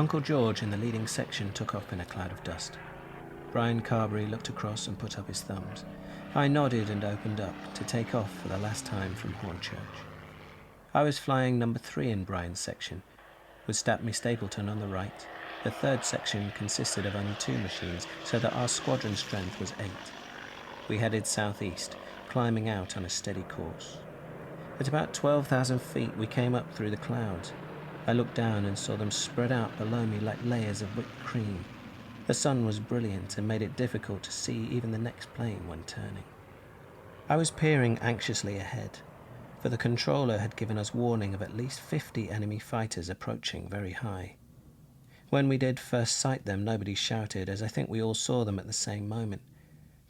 Uncle George in the leading section took off in a cloud of dust. Brian Carberry looked across and put up his thumbs. I nodded and opened up to take off for the last time from Hornchurch. I was flying number 3 in Brian's section, with Stapney Stapleton on the right. The third section consisted of only 2 machines, so that our squadron strength was 8. We headed southeast, climbing out on a steady course. At about 12,000 feet, we came up through the clouds. I looked down and saw them spread out below me like layers of whipped cream. The sun was brilliant and made it difficult to see even the next plane when turning. I was peering anxiously ahead, for the controller had given us warning of at least 50 enemy fighters approaching very high. When we did first sight them, nobody shouted, as I think we all saw them at the same moment.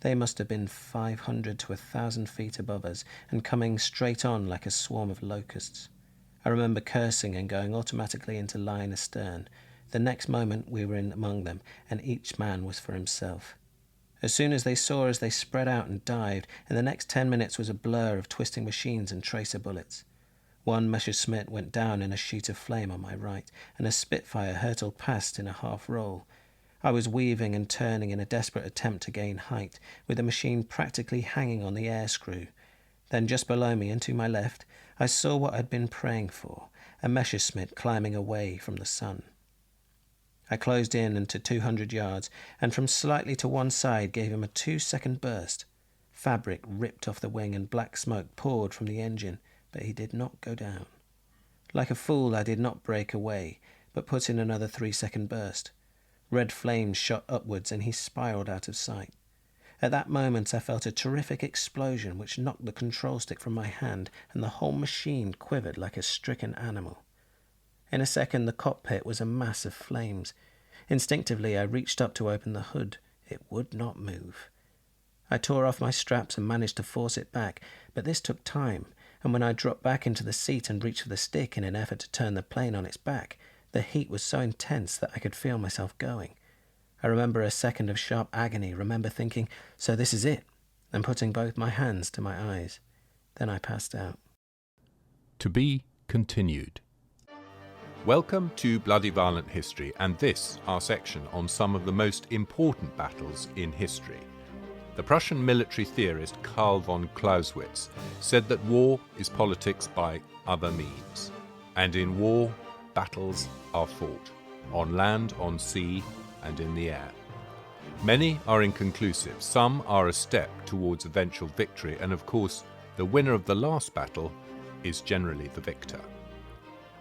They must have been 500 to 1,000 feet above us and coming straight on like a swarm of locusts. I remember cursing and going automatically into line astern. The next moment we were in among them, and each man was for himself. As soon as they saw us, they spread out and dived, and the next 10 minutes was a blur of twisting machines and tracer bullets. One Messerschmitt went down in a sheet of flame on my right, and a Spitfire hurtled past in a half roll. I was weaving and turning in a desperate attempt to gain height, with the machine practically hanging on the air screw. Then just below me and to my left, I saw what I'd been praying for, a Messerschmitt climbing away from the sun. I closed in into 200 yards, and from slightly to one side gave him a 2-second burst. Fabric ripped off the wing and black smoke poured from the engine, but he did not go down. Like a fool, I did not break away, but put in another 3-second burst. Red flames shot upwards, and he spiraled out of sight. At that moment I felt a terrific explosion which knocked the control stick from my hand, and the whole machine quivered like a stricken animal. In a second the cockpit was a mass of flames. Instinctively I reached up to open the hood. It would not move. I tore off my straps and managed to force it back, but this took time, and when I dropped back into the seat and reached for the stick in an effort to turn the plane on its back, the heat was so intense that I could feel myself going. I remember a second of sharp agony, remember thinking, so this is it, and putting both my hands to my eyes. Then I passed out. To be continued. Welcome to Bloody Violent History, and this, our section on some of the most important battles in history. The Prussian military theorist Karl von Clausewitz said that war is politics by other means, and in war, battles are fought, on land, on sea, and in the air. Many are inconclusive, some are a step towards eventual victory, and of course, the winner of the last battle is generally the victor.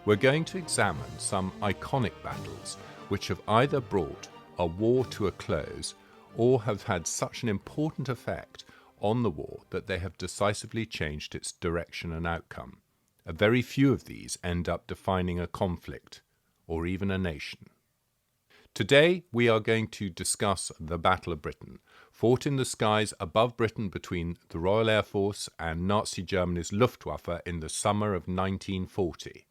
We're going to examine some iconic battles which have either brought a war to a close or have had such an important effect on the war that they have decisively changed its direction and outcome. A very few of these end up defining a conflict or even a nation. Today we are going to discuss the Battle of Britain, fought in the skies above Britain between the Royal Air Force and Nazi Germany's Luftwaffe in the summer of 1940.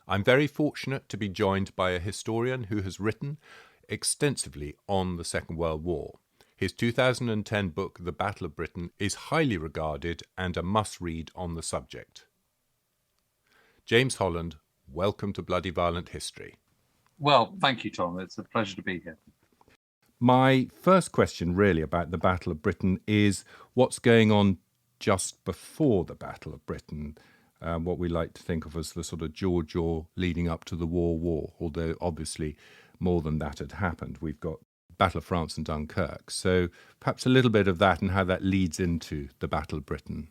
I'm very fortunate to be joined by a historian who has written extensively on the Second World War. His 2010 book, The Battle of Britain, is highly regarded and a must-read on the subject. James Holland, welcome to Bloody Violent History. Well, thank you, Tom. It's a pleasure to be here. My first question really about the Battle of Britain is what's going on just before the Battle of Britain, what we like to think of as the sort of jaw leading up to the war, although obviously more than that had happened. We've got Battle of France and Dunkirk. So perhaps a little bit of that and how that leads into the Battle of Britain.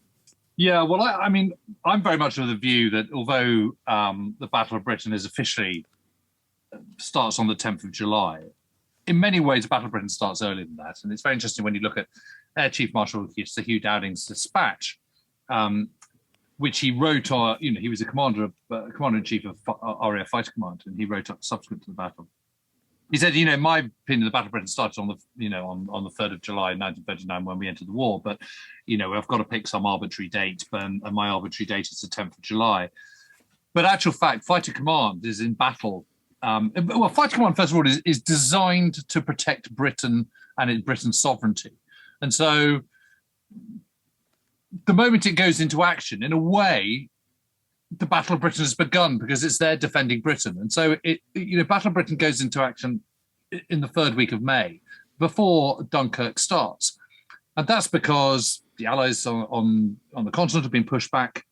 Yeah, well, I mean, I'm very much of the view that although the Battle of Britain is officially starts on the 10th of July, in many ways, the Battle of Britain starts earlier than that. And it's very interesting when you look at Air Chief Marshal Sir Hugh Dowding's dispatch, which he wrote, he was a commander-in-chief of RAF Fighter Command, and he wrote up subsequent to the battle. He said, in my opinion, the Battle of Britain started on the, on the 3rd of July, 1939, when we entered the war. But, I've got to pick some arbitrary date, and my arbitrary date is the 10th of July. But actual fact, Fighter Command is in battle. Fighter Command, first of all, is designed to protect Britain and Britain's sovereignty. And so the moment it goes into action, in a way, the Battle of Britain has begun, because it's there defending Britain. And so Battle of Britain goes into action in the third week of May, before Dunkirk starts. And that's because the Allies on the continent have been pushed back.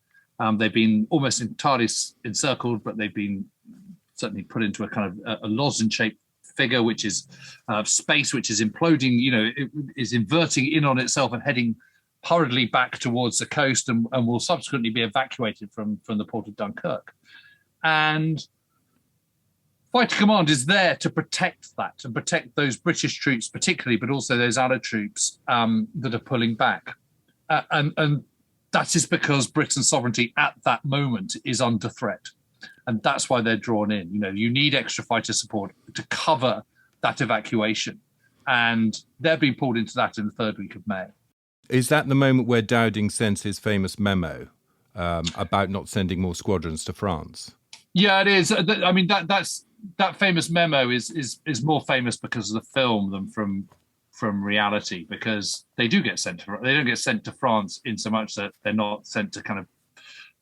They've been almost entirely encircled, but they've been certainly put into a kind of a lozenge-shaped figure, which is space which is imploding, it is inverting in on itself and heading hurriedly back towards the coast, and will subsequently be evacuated from the port of Dunkirk. And Fighter Command is there to protect that, and protect those British troops particularly, but also those Allied troops that are pulling back. And that is because Britain's sovereignty at that moment is under threat. And that's why they're drawn in. You need extra fighter support to cover that evacuation. And they're being pulled into that in the third week of May. Is that the moment where Dowding sends his famous memo about not sending more squadrons to France? Yeah, it is. I mean, that famous memo is more famous because of the film than from reality, because they don't get sent to France in so much that they're not sent to kind of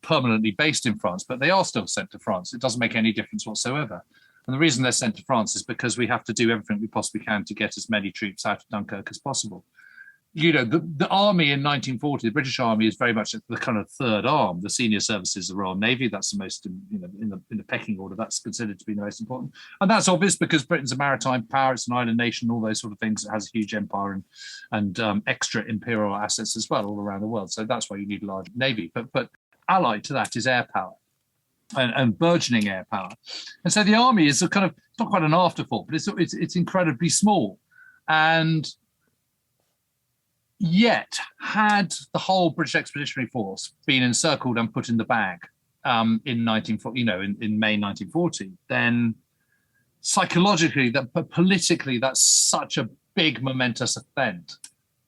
permanently based in France, but they are still sent to France. It doesn't make any difference whatsoever. And the reason they're sent to France is because we have to do everything we possibly can to get as many troops out of Dunkirk as possible. The army in 1940, the British Army, is very much the kind of third arm. The senior services, the Royal Navy, that's the most, in the pecking order, that's considered to be the most important. And that's obvious because Britain's a maritime power, it's an island nation, all those sort of things. It has a huge empire and extra imperial assets as well all around the world. So that's why you need a large navy. But allied to that is air power and burgeoning air power. And so the army is a kind of, not quite an afterthought, but it's incredibly small. And yet, had the whole British Expeditionary Force been encircled and put in the bag in May 1940, then psychologically, but politically, that's such a big momentous event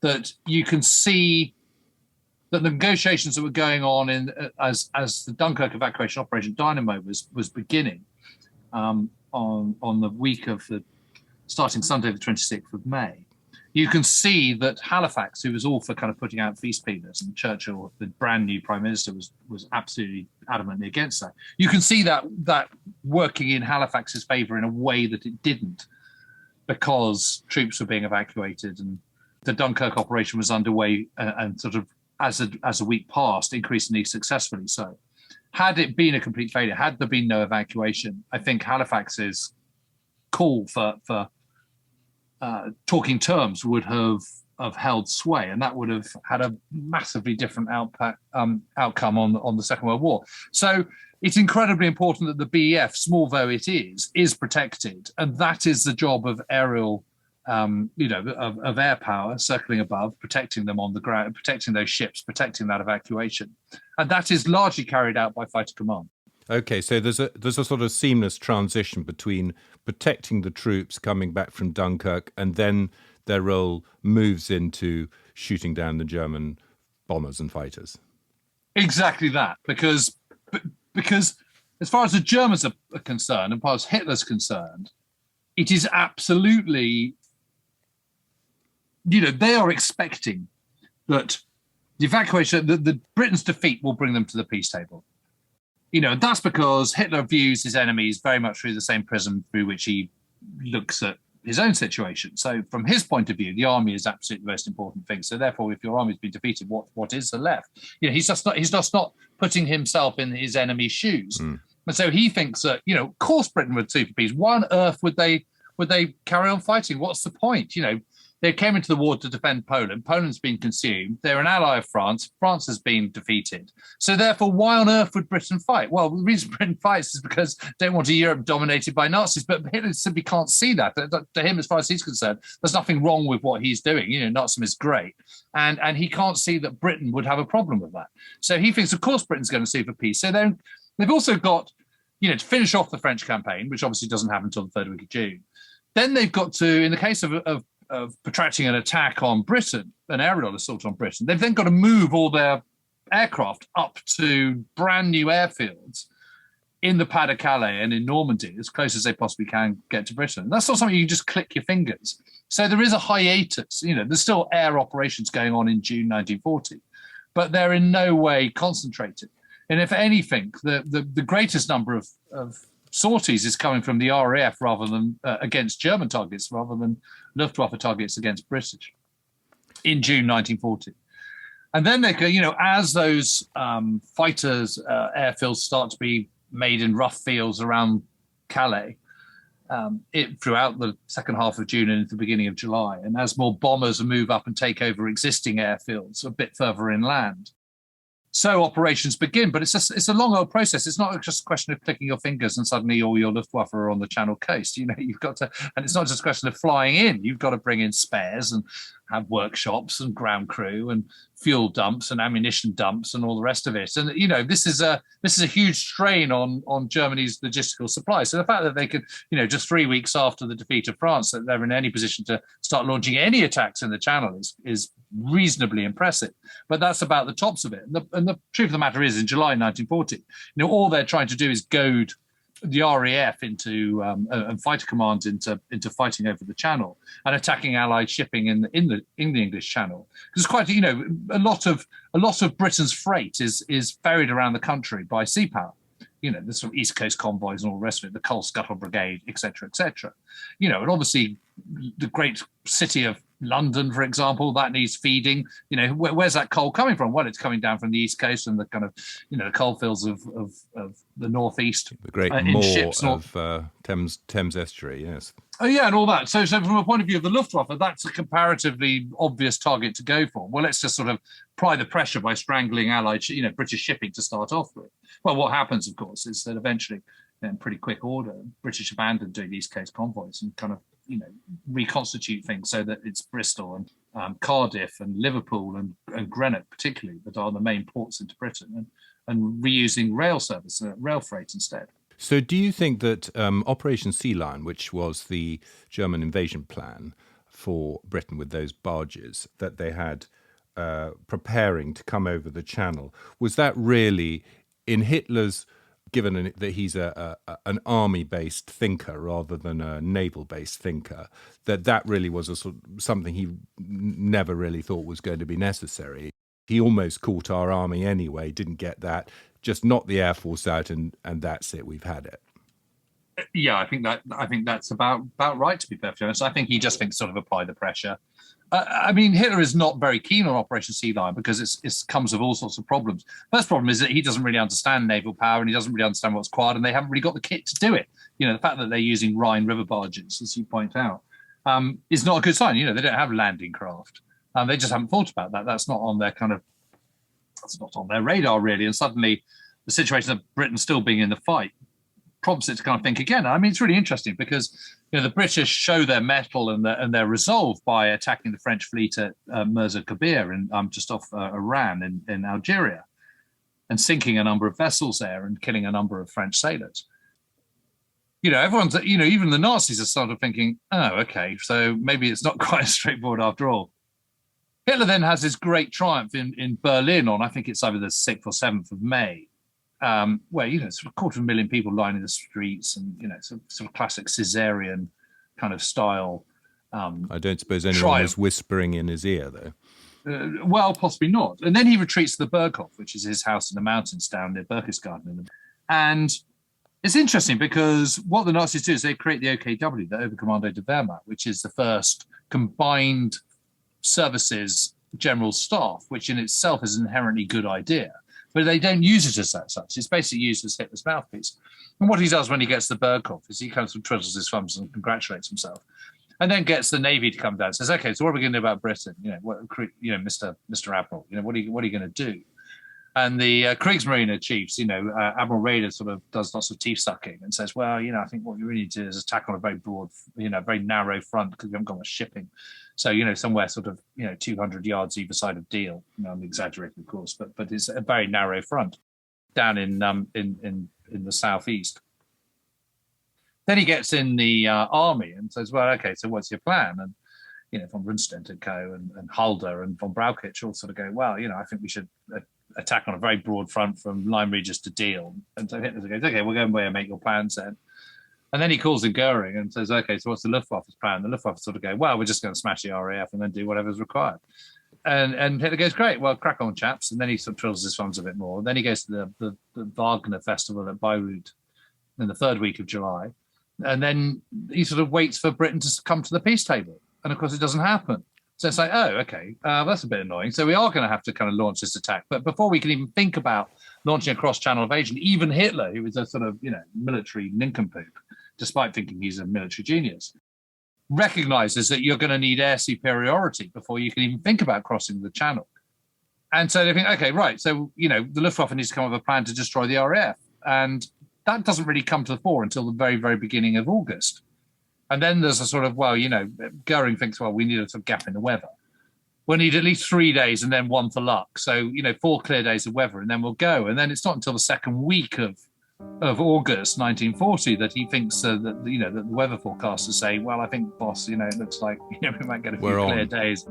that you can see that the negotiations that were going on as the Dunkirk evacuation operation Dynamo was beginning on the week of starting Sunday the 26th of May. You can see that Halifax, who was all for kind of putting out feast peanuts, and Churchill, the brand new Prime Minister, was absolutely adamantly against that. You can see that working in Halifax's favour in a way that it didn't, because troops were being evacuated and the Dunkirk operation was underway and sort of as a week passed, increasingly successfully so. Had it been a complete failure, had there been no evacuation, I think Halifax's call for talking terms would have held sway, and that would have had a massively different outcome on the Second World War. So it's incredibly important that the BEF, small though it is protected, and that is the job of aerial, of air power circling above, protecting them on the ground, protecting those ships, protecting that evacuation, and that is largely carried out by Fighter Command. Okay, so there's a sort of seamless transition between protecting the troops coming back from Dunkirk, and then their role moves into shooting down the German bombers and fighters. Exactly that, because as far as the Germans are concerned, and as far as Hitler's concerned, it is absolutely, they are expecting that the evacuation, the Britain's defeat will bring them to the peace table. That's because Hitler views his enemies very much through the same prism through which he looks at his own situation. So from his point of view, the army is absolutely the most important thing. So therefore, if your army's been defeated, what is the left? He's just not putting himself in his enemy's shoes. Mm. And so he thinks that, of course Britain would sue for peace. Why on earth would they carry on fighting? What's the point? They came into the war to defend Poland. Poland's been consumed. They're an ally of France. France has been defeated. So therefore, why on earth would Britain fight? Well, the reason Britain fights is because they don't want a Europe dominated by Nazis. But Hitler simply can't see that. To him, as far as he's concerned, there's nothing wrong with what he's doing. Nazism is great. And he can't see that Britain would have a problem with that. So he thinks, of course, Britain's going to sue for peace. So then they've also got, to finish off the French campaign, which obviously doesn't happen until the third week of June. Then they've got to, in the case of protracting an attack on Britain, an aerial assault on Britain, they've then got to move all their aircraft up to brand new airfields in the Pas-de-Calais and in Normandy, as close as they possibly can get to Britain. That's not something you just click your fingers. So there is a hiatus. There's still air operations going on in June 1940, but they're in no way concentrated. And if anything, the greatest number of sorties is coming from the RAF rather than against German targets, rather than Luftwaffe targets against British in June 1940. And then they could, as those fighters' airfields start to be made in rough fields around Calais, throughout the second half of June and into the beginning of July, and as more bombers move up and take over existing airfields a bit further inland, so operations begin. But it's a long old process. It's not just a question of clicking your fingers and suddenly all your Luftwaffe are on the Channel coast. You've got to, and it's not just a question of flying in. You've got to bring in spares and have workshops and ground crew and fuel dumps and ammunition dumps and all the rest of it. And this is a huge strain on Germany's logistical supply. So the fact that they could, just 3 weeks after the defeat of France, that they're in any position to start launching any attacks in the Channel is reasonably impressive. But that's about the tops of it. And the truth of the matter is, in July 1940, all they're trying to do is goad the RAF into and fighter commands into fighting over the Channel and attacking Allied shipping in the English Channel. Because quite a lot of Britain's freight is ferried around the country by sea power. There's sort of East Coast convoys and all the rest of it, the Coal Scuttle Brigade, etc., etc. And obviously the great city of London, for example, that needs feeding. Where's that coal coming from? Well, it's coming down from the East Coast and the kind of, the coalfields of the northeast. The great moor of Thames Estuary, yes. Oh, yeah, and all that. So from a point of view of the Luftwaffe, that's a comparatively obvious target to go for. Well, let's just sort of apply the pressure by strangling Allied, British shipping to start off with. Well, what happens, of course, is that eventually, in pretty quick order, British abandon doing East Coast convoys and kind of, reconstitute things so that it's Bristol and Cardiff and Liverpool and Greenock particularly that are the main ports into Britain, and reusing rail service, rail freight instead. So do you think that Operation Sea Lion, which was the German invasion plan for Britain with those barges that they had preparing to come over the Channel, was that really in Hitler's, given that he's an army-based thinker rather than a naval-based thinker, that really was something he never really thought was going to be necessary? He almost caught our army anyway, didn't get that, just knocked the Air Force out, and that's it, we've had it. Yeah, I think that's about right, to be perfectly honest. I think he just thinks sort of apply the pressure. Hitler is not very keen on Operation Sea Lion because it comes with all sorts of problems. First problem is that he doesn't really understand naval power and he doesn't really understand what's required, and they haven't really got the kit to do it. The fact that they're using Rhine River barges, as you point out, is not a good sign. They don't have landing craft. They just haven't thought about that. That's not on their radar, really. And suddenly the situation of Britain still being in the fight prompts it to kind of think again. It's really interesting because the British show their mettle and their resolve by attacking the French fleet at Mirza Kabir just off Iran in Algeria, and sinking a number of vessels there and killing a number of French sailors. Everyone's, even the Nazis are sort of thinking, oh, okay, so maybe it's not quite as straightforward after all. Hitler then has this great triumph in Berlin on, I think it's either the 6th or 7th of May, where, sort of 250,000 people lining the streets and, sort of classic Caesarian kind of style. I don't suppose anyone was whispering in his ear, though. Well, possibly not. And then he retreats to the Berghof, which is his house in the mountains down near Berchtesgaden. And it's interesting because what the Nazis do is they create the OKW, the Oberkommando der Wehrmacht, which is the first combined services general staff, which in itself is an inherently good idea, but they don't use it as such. It's basically used as Hitler's mouthpiece. And what he does when he gets the Berghof is he kind of twiddles his thumbs and congratulates himself, and then gets the Navy to come down and says, "Okay, so what are we going to do about Britain? Mr. Admiral, what are you going to do?" And the Kriegsmarine chiefs, Admiral Raeder sort of does lots of teeth sucking and says, well, I think what we really need to do is attack on a very broad, very narrow front because we haven't got much shipping. So, somewhere sort of, 200 yards either side of Deal. I'm exaggerating, of course, but it's a very narrow front down in the southeast. Then he gets in the army and says, well, okay, so what's your plan? And, von Rundstedt and co. and Halder and von Brauchitsch all sort of go, well, I think we should attack on a very broad front from Lyme Regis to Deal. And so Hitler goes, okay, we'll go away and make your plans then. And then he calls in Goering and says, okay, so what's the Luftwaffe's plan? The Luftwaffe sort of go, well, we're just going to smash the RAF and then do whatever's required. And Hitler goes, great, well, crack on, chaps. And then he sort of twiddles his thumbs a bit more. Then he goes to the Wagner Festival at Bayreuth in the third week of July. And then he sort of waits for Britain to come to the peace table. And of course, it doesn't happen. So it's like, oh, okay, that's a bit annoying. So we are going to have to kind of launch this attack. But before we can even think about launching a cross-channel invasion, even Hitler, who was a sort of, military nincompoop, despite thinking he's a military genius, recognizes that you're going to need air superiority before you can even think about crossing the channel. And so they think, okay, right, so, the Luftwaffe needs to come up with a plan to destroy the RAF. And that doesn't really come to the fore until the very, very beginning of August. And then there's a sort of, Goering thinks, well, we need a sort of gap in the weather. We'll need at least 3 days and then one for luck. So, 4 clear days of weather and then we'll go. And then it's not until the second week of August 1940 that he thinks that the weather forecasters say, well, I think, boss, it looks like we might get a few clear days.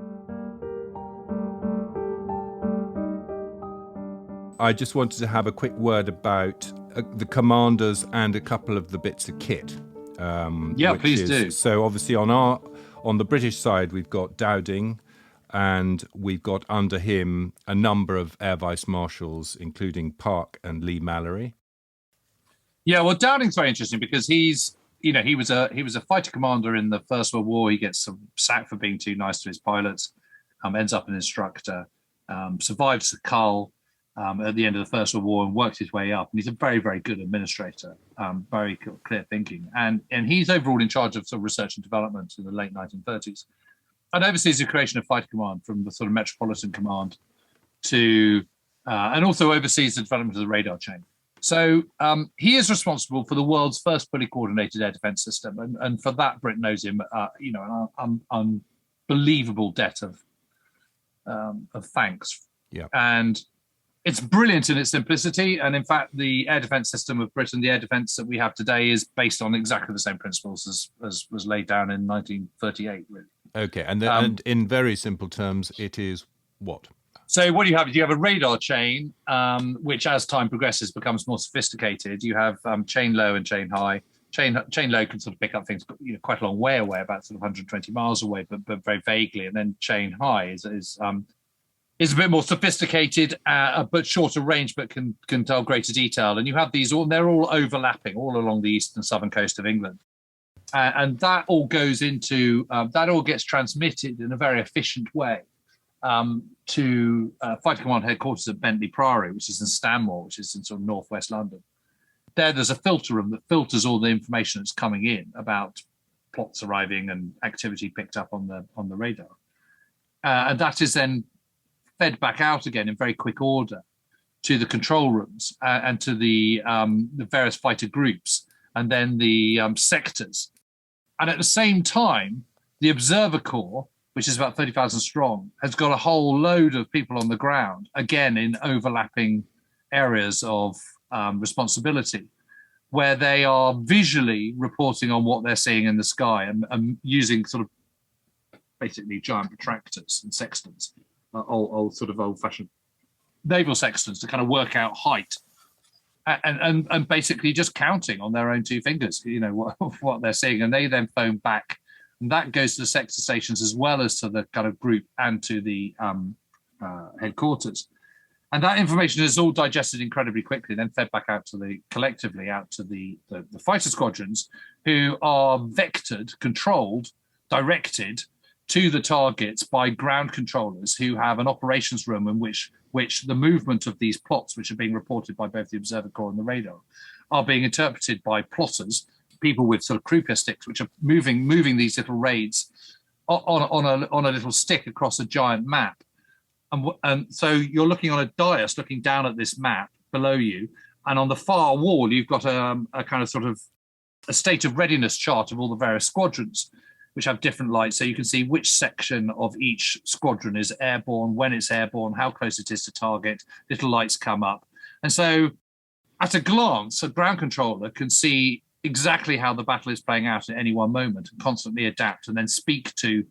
I just wanted to have a quick word about the commanders and a couple of the bits of kit. Please do. So obviously on the British side, we've got Dowding, and we've got under him a number of air vice marshals, including Park and Lee Mallory. Yeah, well, Dowding's very interesting because he was a fighter commander in the First World War. He gets sacked for being too nice to his pilots, ends up an instructor, survives the cull at the end of the First World War and works his way up. And he's a very, very good administrator, very clear thinking. And he's overall in charge of sort of research and development in the late 1930s. And oversees the creation of fighter command from the sort of Metropolitan Command to, and also oversees the development of the radar chain. So he is responsible for the world's first fully coordinated air defense system. And for that, Britain owes him, an unbelievable debt of thanks. Yeah. And it's brilliant in its simplicity. And in fact, the air defense system of Britain, the air defense that we have today, is based on exactly the same principles as was laid down in 1938, really. Okay. And in very simple terms, it is what? So what do you have? You have a radar chain, which as time progresses becomes more sophisticated. You have chain low and chain high. Chain low can sort of pick up things quite a long way away, about sort of 120 miles away, but very vaguely. And then chain high is a bit more sophisticated, but shorter range, but can tell greater detail. And you have these they're all overlapping all along the east and southern coast of England. And that all goes into, that all gets transmitted in a very efficient way to Fighter Command headquarters at Bentley Priory, which is in Stanmore, which is in sort of northwest London. There's a filter room that filters all the information that's coming in about plots arriving and activity picked up on the radar. And that is then fed back out again in very quick order to the control rooms and to the various fighter groups and then the sectors. And at the same time, the Observer Corps, which is about 30,000 strong, has got a whole load of people on the ground, again, in overlapping areas of responsibility, where they are visually reporting on what they're seeing in the sky and using sort of basically giant protractors and sextants, old-fashioned naval sextants to kind of work out height and basically just counting on their own two fingers, what they're seeing. And they then phone back. And that goes to the sector stations as well as to the kind of group and to the headquarters. And that information is all digested incredibly quickly, then fed back out to the fighter squadrons, who are vectored, controlled, directed to the targets by ground controllers who have an operations room in which the movement of these plots, which are being reported by both the Observer Corps and the radar, are being interpreted by plotters, people with sort of croupier sticks, which are moving these little raids on a little stick across a giant map. And so you're looking on a dais, looking down at this map below you, and on the far wall, you've got a kind of sort of a state of readiness chart of all the various squadrons, which have different lights. So you can see which section of each squadron is airborne, when it's airborne, how close it is to target, little lights come up. And so at a glance, a ground controller can see exactly how the battle is playing out at any one moment and constantly adapt and then speak to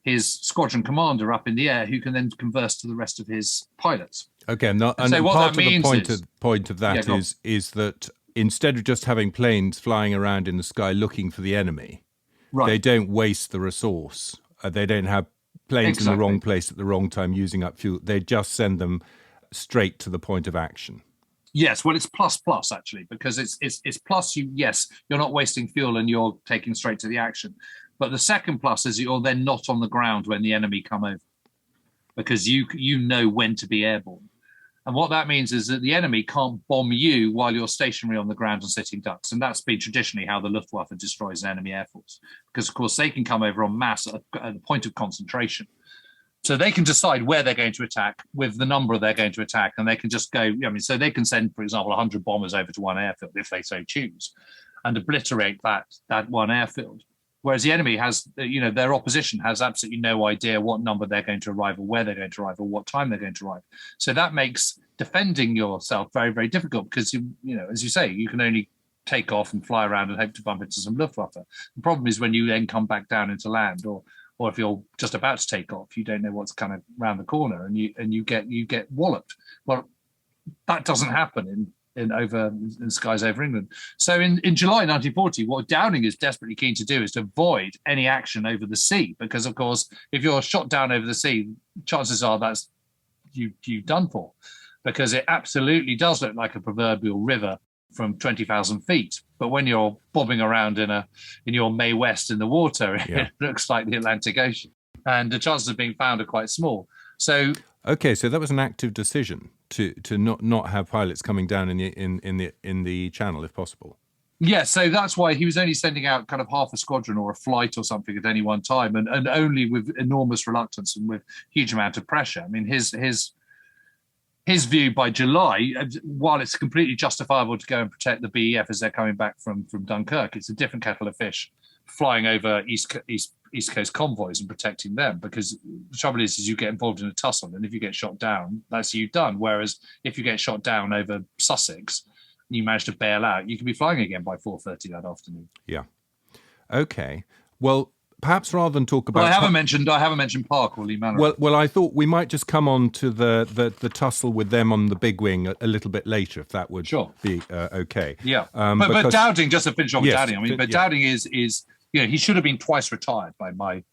his squadron commander up in the air, who can then converse to the rest of his pilots. Okay, and part of the point of that is that instead of just having planes flying around in the sky looking for the enemy, right, they don't waste the resource. They don't have planes in the wrong place at the wrong time, using up fuel. They just send them straight to the point of action. Yes, well, it's plus actually, because it's plus. You're not wasting fuel and you're taking straight to the action. But the second plus is you're then not on the ground when the enemy come over, because you know when to be airborne. And what that means is that the enemy can't bomb you while you're stationary on the ground and sitting ducks. And that's been traditionally how the Luftwaffe destroys an enemy air force, because, of course, they can come over en masse at a point of concentration. So they can decide where they're going to attack with the number they're going to attack. And they can just go, so they can send, for example, 100 bombers over to one airfield if they so choose, and obliterate that one airfield. Whereas the enemy has, their opposition has absolutely no idea what number they're going to arrive, or where they're going to arrive, or what time they're going to arrive. So that makes defending yourself very, very difficult, because, as you say, you can only take off and fly around and hope to bump into some Luftwaffe. The problem is when you then come back down into land, or if you're just about to take off, you don't know what's kind of around the corner, and you get walloped. Well, that doesn't happen in skies over England. So in July 1940, what Dowding is desperately keen to do is to avoid any action over the sea, because, of course, if you're shot down over the sea, chances are that's you've done for, because it absolutely does look like a proverbial river from 20,000 feet. But when you're bobbing around in your Mae West in the water, it looks like the Atlantic Ocean, and the chances of being found are quite small. So okay, so that was an active decision to not have pilots coming down in the channel if possible. Yeah, so that's why he was only sending out kind of half a squadron or a flight or something at any one time, and only with enormous reluctance and with huge amount of pressure. I mean, his view by July, while it's completely justifiable to go and protect the BEF as they're coming back from Dunkirk, it's a different kettle of fish flying over East Coast convoys and protecting them, because the trouble is you get involved in a tussle, and if you get shot down, that's you done. Whereas if you get shot down over Sussex and you manage to bail out, you can be flying again by 4:30 that afternoon. Yeah. Okay. Well, perhaps rather than talk about... Well, I haven't mentioned Park or Lee Manor. Well, I thought we might just come on to the tussle with them on the big wing a little bit later, if that would be okay. Yeah. But Dowding, just to finish off with Dowding, Dowding is he should have been twice retired by May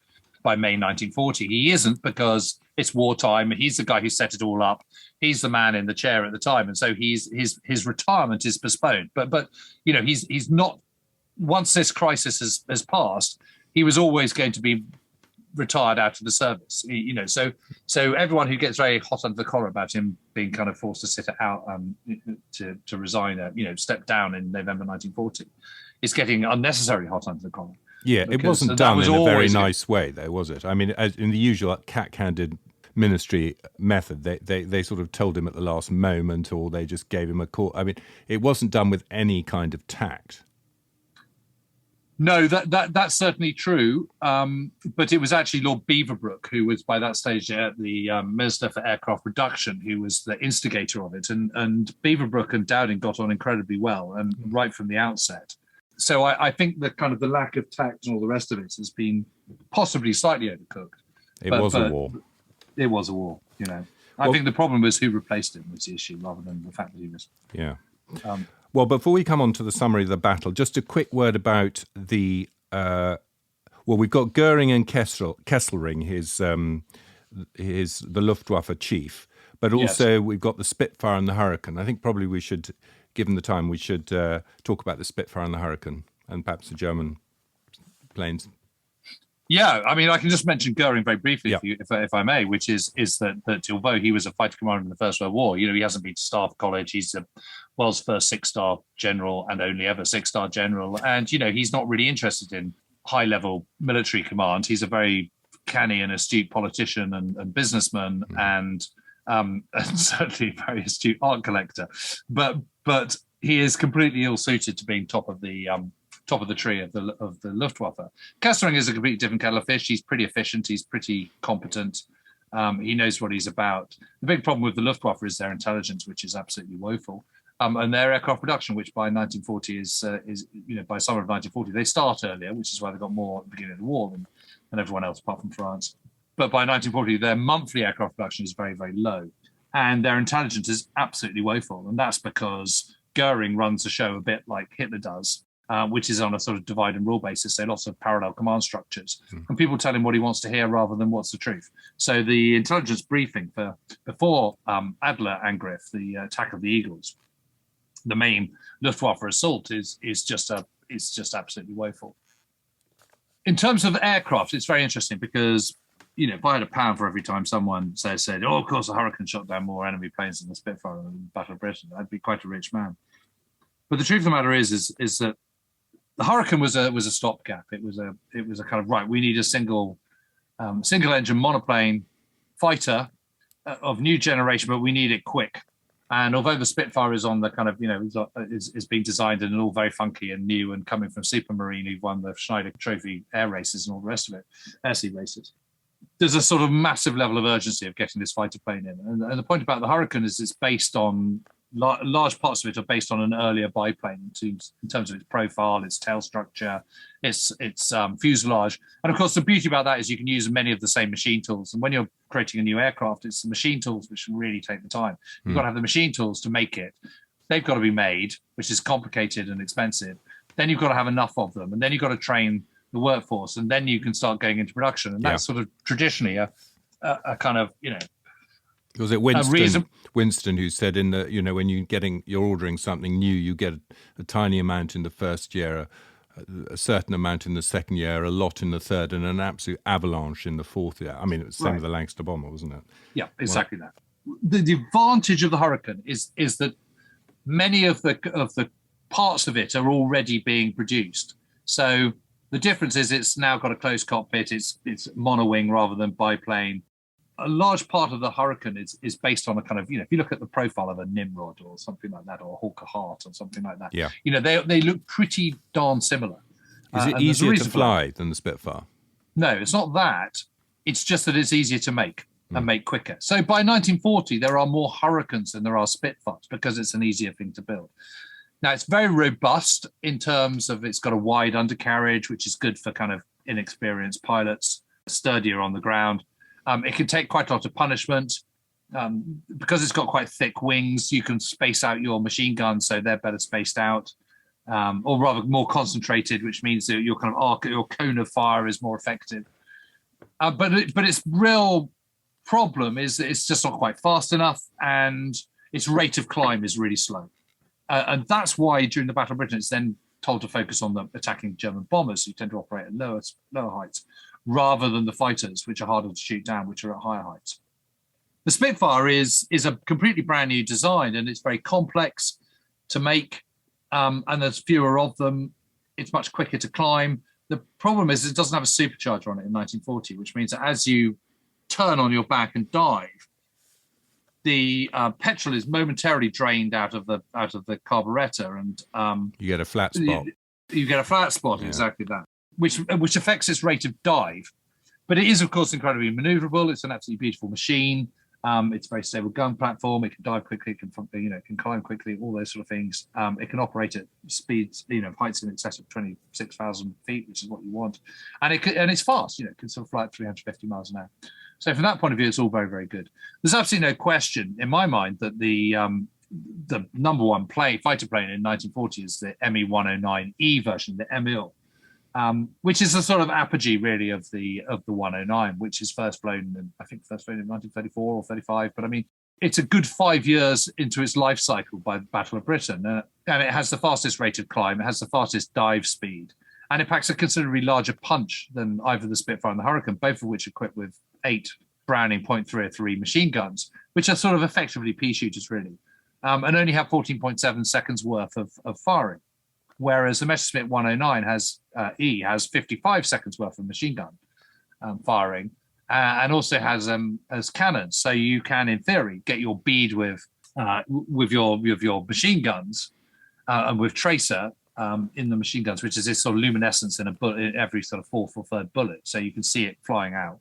1940. He isn't, because it's wartime. He's the guy who set it all up. He's the man in the chair at the time, and so his retirement is postponed. But he's not. Once this crisis has passed, he was always going to be retired out of the service. So everyone who gets very hot under the collar about him being kind of forced to sit it out, to resign, step down in November 1940, is getting unnecessarily hot under the collar. Yeah, it wasn't done in a very nice way, though, was it? I mean, as in the usual cat-handed ministry method, they sort of told him at the last moment, or they just gave him a call. I mean, it wasn't done with any kind of tact. No, that's certainly true. But it was actually Lord Beaverbrook, who was by that stage the Minister for Aircraft Reduction, who was the instigator of it. And Beaverbrook and Dowding got on incredibly well, and right from the outset. So I think the kind of the lack of tact and all the rest of it has been possibly slightly overcooked. It was a war. It was a war, I think the problem was who replaced him was the issue, rather than the fact that he was... Yeah. Well, before we come on to the summary of the battle, just a quick word about the... we've got Goering and Kesselring, the Luftwaffe chief, but also we've got the Spitfire and the Hurricane. I think probably we should... Given the time, we should talk about the Spitfire and the Hurricane, and perhaps the German planes. Yeah, I mean, I can just mention Goering very briefly, if I may, which is that although he was a fighter commander in the First World War, he hasn't been to Staff College. He's the world's first 6-star general and only ever 6-star general, and he's not really interested in high-level military command. He's a very canny and astute politician and businessman, and certainly a very astute art collector, but he is completely ill-suited to being top of the tree of the Luftwaffe. Kesselring is a completely different kettle of fish. He's pretty efficient. He's pretty competent. He knows what he's about. The big problem with the Luftwaffe is their intelligence, which is absolutely woeful, and their aircraft production, which by 1940 is by summer of 1940 they start earlier, which is why they got more at the beginning of the war than everyone else apart from France. But by 1940, their monthly aircraft production is very, very low. And their intelligence is absolutely woeful. And that's because Goering runs the show a bit like Hitler does. which is on a sort of divide and rule basis, so lots of parallel command structures. And people tell him what he wants to hear rather than what's the truth. So the intelligence briefing before Adler Angriff, the attack of the Eagles, the main Luftwaffe assault is just absolutely woeful. In terms of aircraft, it's very interesting because, if I had £1 for every time someone said, oh, of course, the Hurricane shot down more enemy planes than the Spitfire in the Battle of Britain, I'd be quite a rich man. But the truth of the matter is that the Hurricane was a stopgap. It was a kind of, right, we need a single engine monoplane fighter of new generation, but we need it quick. And although the Spitfire is on the kind of, is being designed and all very funky and new and coming from Supermarine, who've won the Schneider Trophy air races and all the rest of it, air sea races, there's a sort of massive level of urgency of getting this fighter plane in. And the point about the Hurricane is it's based on, large parts of it are based on an earlier biplane in terms of its profile, its tail structure, its fuselage. And of course, the beauty about that is you can use many of the same machine tools. And when you're creating a new aircraft, it's the machine tools which really take the time. You've got to have the machine tools to make it. They've got to be made, which is complicated and expensive. Then you've got to have enough of them. And then you've got to train the workforce. And then you can start going into production. And that's sort of traditionally a kind of, Was it Winston who said when you're ordering something new, you get a tiny amount in the first year, a certain amount in the second year, a lot in the third, and an absolute avalanche in the fourth year. I mean, it was the same with the Lancaster bomber, wasn't it? Yeah, exactly that. The advantage of the Hurricane is that many of the parts of it are already being produced. So the difference is it's now got a closed cockpit. It's monowing rather than biplane. A large part of the Hurricane is based on a kind of, if you look at the profile of a Nimrod or something like that, or a Hawker Hart or something like that, they look pretty darn similar. Is it easier to fly than the Spitfire? No, it's not that. It's just that it's easier to make and make quicker. So by 1940, there are more Hurricanes than there are Spitfires because it's an easier thing to build. Now, it's very robust in terms of it's got a wide undercarriage, which is good for kind of inexperienced pilots, sturdier on the ground. It can take quite a lot of punishment. Because it's got quite thick wings, you can space out your machine guns so they're better spaced out, or rather more concentrated, which means that your kind of your cone of fire is more effective. But its real problem is that it's just not quite fast enough, and its rate of climb is really slow. And that's why during the Battle of Britain, it's then told to focus on the attacking German bombers who tend to operate at lower heights, rather than the fighters, which are harder to shoot down, which are at higher heights. The Spitfire is a completely brand new design, and it's very complex to make, and there's fewer of them. It's much quicker to climb. The problem is it doesn't have a supercharger on it in 1940, which means that as you turn on your back and dive, the petrol is momentarily drained out of the carburetor, and you get a flat spot. You get a flat spot, exactly that, which affects its rate of dive. But it is, of course, incredibly maneuverable. It's an absolutely beautiful machine. It's a very stable gun platform. It can dive quickly. It can climb quickly. All those sort of things. It can operate at speeds, heights in excess of 26,000 feet, which is what you want. And it's fast. It can sort of fly at 350 miles an hour. So from that point of view, it's all very, very good. There's absolutely no question in my mind that the number one fighter plane in 1940 is the Me-109E version, the Emil. Which is a sort of apogee, really, of the 109, which is first flown in 1934 or 35. But I mean, it's a good 5 years into its life cycle by the Battle of Britain, and it has the fastest rate of climb, it has the fastest dive speed, and it packs a considerably larger punch than either the Spitfire and the Hurricane, both of which are equipped with 8 Browning .303 machine guns, which are sort of effectively pea shooters, really, and only have 14.7 seconds worth of firing. Whereas the Messerschmitt 109 has 55 seconds worth of machine gun firing, and also has cannons. So you can, in theory, get your bead with your machine guns and with tracer in the machine guns, which is this sort of luminescence in a bullet in every sort of fourth or third bullet, so you can see it flying out.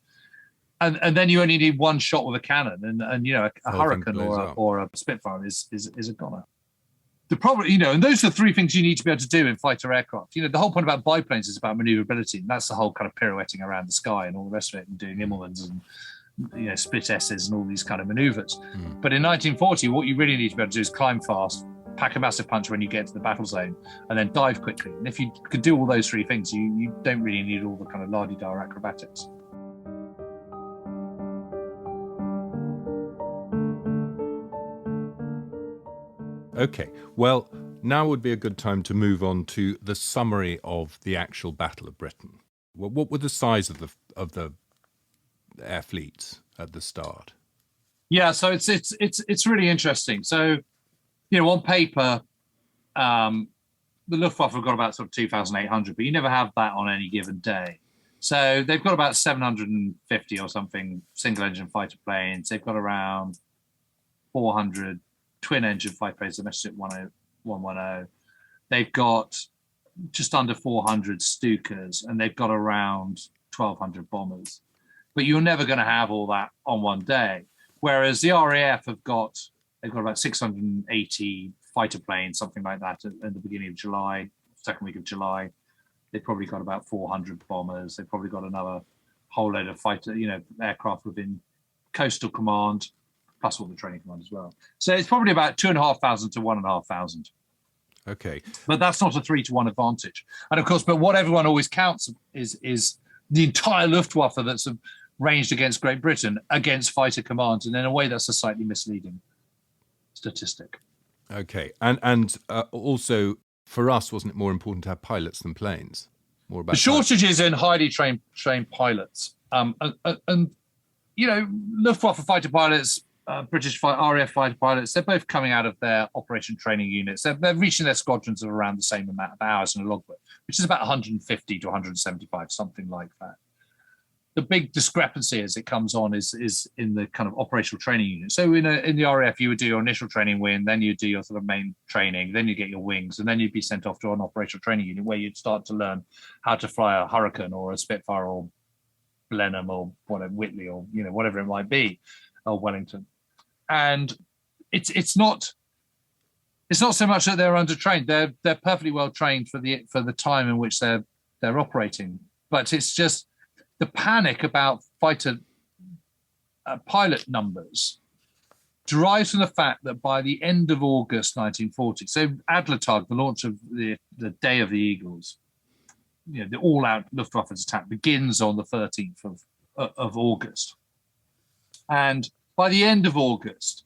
And then you only need one shot with a cannon, and a Hurricane or a Spitfire is a goner. The problem, and those are the 3 things you need to be able to do in fighter aircraft. The whole point about biplanes is about maneuverability, and that's the whole kind of pirouetting around the sky and all the rest of it, and doing Immelmans and split S's and all these kind of maneuvers. But in 1940, what you really need to be able to do is climb fast, pack a massive punch when you get to the battle zone, and then dive quickly. And if you could do all those three things, you don't really need all the kind of la-di-da acrobatics. Okay, well, now would be a good time to move on to the summary of the actual Battle of Britain. Well, what were the size of the air fleets at the start? Yeah, so it's really interesting. So, on paper, the Luftwaffe have got about sort of 2,800, but you never have that on any given day. So they've got about 750 or something single-engine fighter planes. They've got around 400 twin-engine fighter planes, the Messerschmitt 110. They've got just under 400 Stukas, and they've got around 1,200 bombers. But you're never going to have all that on one day. Whereas the RAF they've got about 680 fighter planes, something like that, at the beginning of July, second week of July. They've probably got about 400 bombers. They've probably got another whole load of fighter, aircraft within Coastal Command, plus all the training command as well. So it's probably about 2,500 to 1,500. Okay. But that's not a 3-to-1 advantage. And of course, but what everyone always counts is the entire Luftwaffe that's ranged against Great Britain against fighter commands. And in a way, that's a slightly misleading statistic. Okay. And also, for us, wasn't it more important to have pilots than planes? More about the shortages in highly trained pilots. Luftwaffe fighter pilots, British RAF fighter pilots, they're both coming out of their operation training units. They're reaching their squadrons of around the same amount of hours in a logbook, which is about 150 to 175, something like that. The big discrepancy as it comes on is in the kind of operational training unit. So in the RAF, you would do your initial training wing, then you'd do your sort of main training, then you get your wings, and then you'd be sent off to an operational training unit where you'd start to learn how to fly a Hurricane or a Spitfire or Blenheim or whatever, Whitley or whatever it might be, or Wellington. And it's not so much that they're undertrained. They're perfectly well trained for the time in which they're operating, but it's just the panic about fighter pilot numbers derives from the fact that by the end of August 1940, so Adlertag, the launch of the Day of the Eagles, the all-out Luftwaffe's attack begins on the 13th of August. And by the end of August,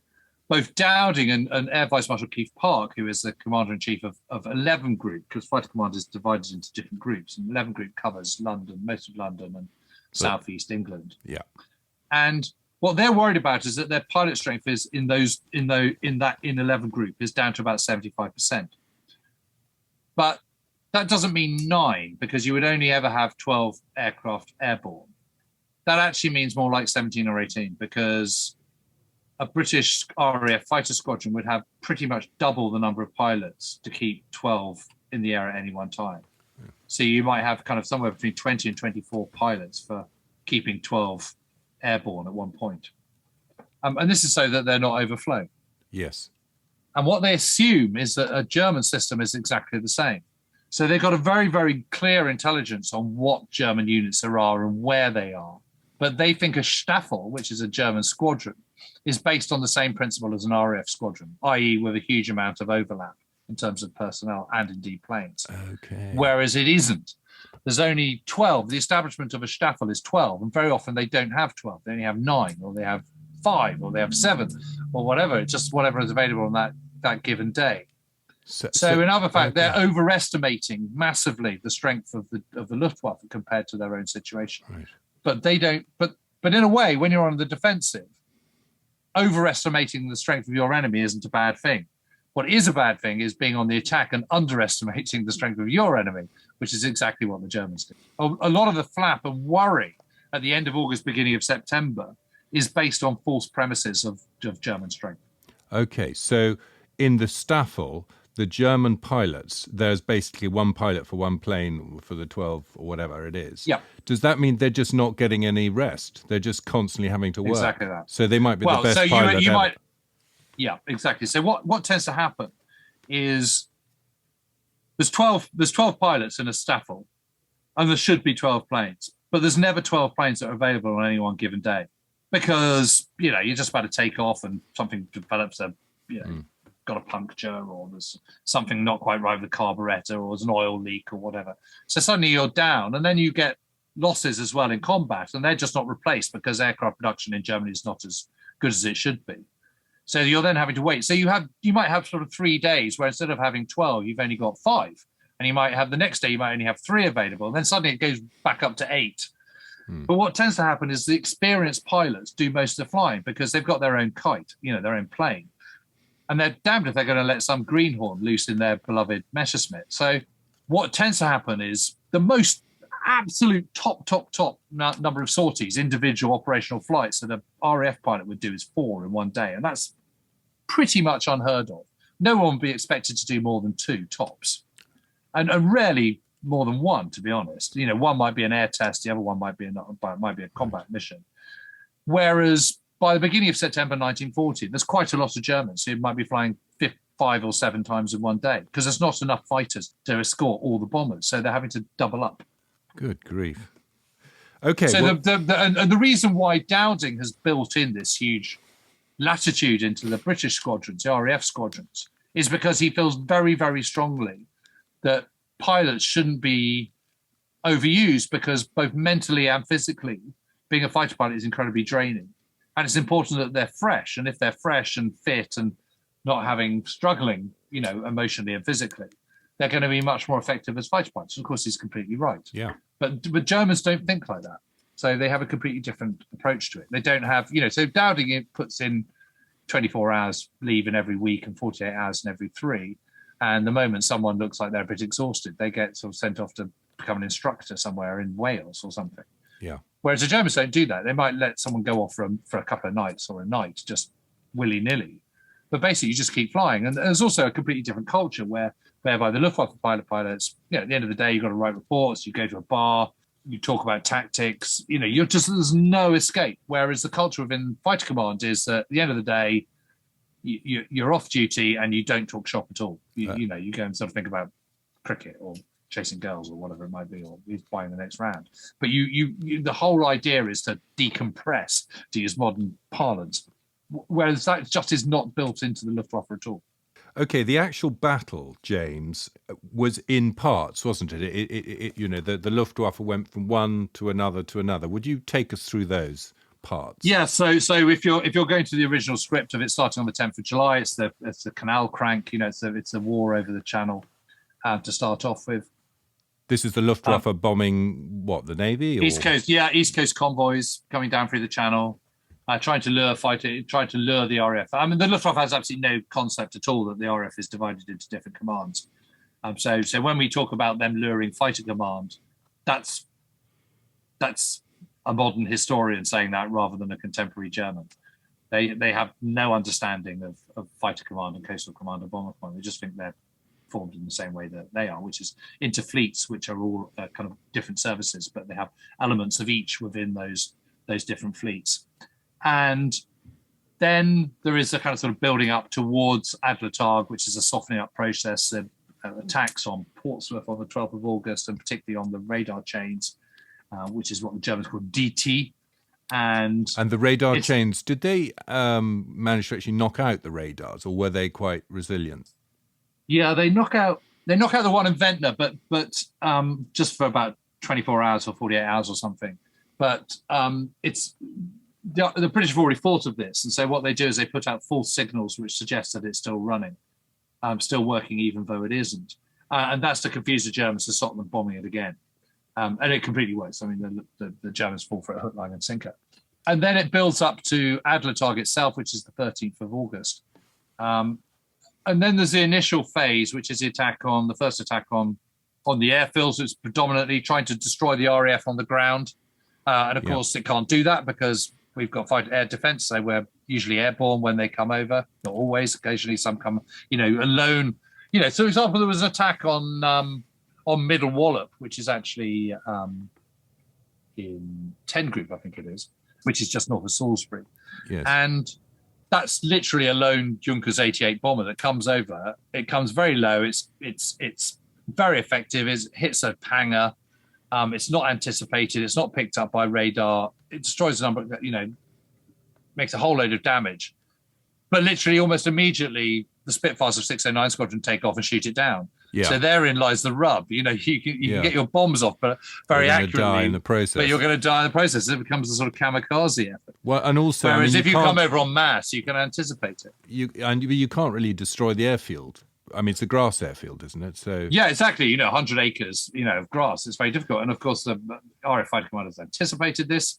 both Dowding and Air Vice Marshal Keith Park, who is the commander-in-chief of 11 Group, because fighter command is divided into different groups, and 11 Group covers London, most of London, and Southeast England. Yeah. And what they're worried about is that their pilot strength is in 11 Group is down to about 75%. But that doesn't mean 9, because you would only ever have 12 aircraft airborne. That actually means more like 17 or 18, because a British RAF fighter squadron would have pretty much double the number of pilots to keep 12 in the air at any one time. Yeah. So you might have kind of somewhere between 20 and 24 pilots for keeping 12 airborne at one point. And this is so that they're not overflown. Yes. And what they assume is that a German system is exactly the same. So they've got a very, very clear intelligence on what German units there are and where they are. But they think a Staffel, which is a German squadron, is based on the same principle as an RAF squadron, i.e. with a huge amount of overlap in terms of personnel and indeed planes. Okay. Whereas it isn't. There's only 12. The establishment of a Staffel is 12, and very often they don't have 12. They only have 9, or they have 5, or they have 7, or whatever. It's just whatever is available on that given day. So in other fact, they're overestimating massively the strength of the Luftwaffe compared to their own situation. Right. But they don't. But in a way, when you're on the defensive, overestimating the strength of your enemy isn't a bad thing. What is a bad thing is being on the attack and underestimating the strength of your enemy, which is exactly what the Germans did. A lot of the flap and worry at the end of August, beginning of September, is based on false premises of German strength. Okay, so in the Staffel, the German pilots, there's basically one pilot for one plane for the 12 or whatever it is. Yeah. Does that mean they're just not getting any rest? They're just constantly having to work. Exactly that. So they might be the best pilot you ever. might. Yeah, exactly. So what tends to happen is there's 12 pilots in a Staffel, and there should be 12 planes, but there's never 12 planes that are available on any one given day, because you're just about to take off and something develops got a puncture, or there's something not quite right with the carburetor, or there's an oil leak or whatever. So suddenly you're down, and then you get losses as well in combat, and they're just not replaced because aircraft production in Germany is not as good as it should be. So you're then having to wait. So you might have sort of 3 days where instead of having 12, you've only got 5. And you might have the next day, you might only have 3 available. And then suddenly it goes back up to 8. But what tends to happen is the experienced pilots do most of the flying because they've got their own kite, their own plane. And they're damned if they're going to let some greenhorn loose in their beloved Messerschmitt. So what tends to happen is the most absolute top number of sorties, individual operational flights that a RAF pilot would do is 4 in one day. And that's pretty much unheard of. No one would be expected to do more than 2 tops. And rarely more than 1, to be honest. One might be an air test, the other one might be a combat mission. Whereas by the beginning of September 1940, there's quite a lot of Germans who might be flying 5 or 7 times in one day because there's not enough fighters to escort all the bombers, so they're having to double up. Good grief. Okay. So the reason why Dowding has built in this huge latitude into the British squadrons, the RAF squadrons, is because he feels very, very strongly that pilots shouldn't be overused because both mentally and physically, being a fighter pilot is incredibly draining. And it's important that they're fresh. And if they're fresh and fit and not struggling, emotionally and physically, they're going to be much more effective as fighter pilots. Of course, he's completely right. Yeah. But Germans don't think like that. So they have a completely different approach to it. They don't have, so Dowding puts in 24 hours leave in every week and 48 hours in every 3. And the moment someone looks like they're a bit exhausted, they get sort of sent off to become an instructor somewhere in Wales or something. Yeah. Whereas the Germans don't do that. They might let someone go off for a couple of nights or a night, just willy-nilly. But basically, you just keep flying. And there's also a completely different culture whereby the Luftwaffe pilots, at the end of the day, you've got to write reports, you go to a bar, you talk about tactics, there's no escape. Whereas the culture within fighter command is that at the end of the day, you're off duty and you don't talk shop at all. You go and sort of think about cricket or chasing girls or whatever it might be, or buying the next round. But the whole idea is to decompress, to use modern parlance, whereas that just is not built into the Luftwaffe at all. Okay, the actual battle, James, was in parts, wasn't it? The Luftwaffe went from one to another. Would you take us through those parts? Yeah, so if you're going to the original script of it starting on the 10th of July, it's the canal crank, it's a war over the channel to start off with. This is the Luftwaffe bombing the Navy? East Coast convoys coming down through the channel, trying to lure the RAF. I mean, the Luftwaffe has absolutely no concept at all that the RAF is divided into different commands. So when we talk about them luring fighter command, that's a modern historian saying that rather than a contemporary German. They have no understanding of fighter command and coastal command and bomber command. They just think they're formed in the same way that they are, which is into fleets, which are all kind of different services, but they have elements of each within those different fleets. And then there is a kind of sort of building up towards Adlertag, which is a softening up process. The attacks on Portsmouth on the 12th of August, and particularly on the radar chains, which is what the Germans call DT. And the radar chains, did they manage to actually knock out the radars, or were they quite resilient? Yeah, they knock out the one in Ventnor, but just for about 24 hours or 48 hours or something. But it's the British have already thought of this, and so what they do is they put out false signals which suggest that it's still running, still working, even though it isn't, and that's to confuse the Germans to stop them bombing it again. And it completely works. I mean, the Germans fall for it hook, line, and sinker. And then it builds up to Adlertag itself, which is the 13th of August. And then there's the initial phase, which is the first attack on the airfields. It's predominantly trying to destroy the RAF on the ground. And of course, it can't do that because we've got fighter air defense. So we're usually airborne when they come over. Not always. Occasionally some come, alone. So for example, there was an attack on Middle Wallop, which is actually in 10 Group, I think it is, which is just north of Salisbury. Yes. And that's literally a lone Junkers 88 bomber that comes over. It comes very low. It's very effective. It hits a hangar. It's not anticipated. It's not picked up by radar. It destroys a number, makes a whole load of damage. But literally almost immediately, the Spitfires of 609 Squadron take off and shoot it down. Yeah. So therein lies the rub. You can get your bombs off, but very accurately, die in the process. But you're going to die in the process. It becomes a sort of kamikaze effort. Well, and also, whereas if you come over en masse, you can anticipate it. You can't really destroy the airfield. I mean, it's a grass airfield, isn't it? So yeah, exactly. 100 acres, of grass. It's very difficult. And of course, the RAF fighter commanders anticipated this,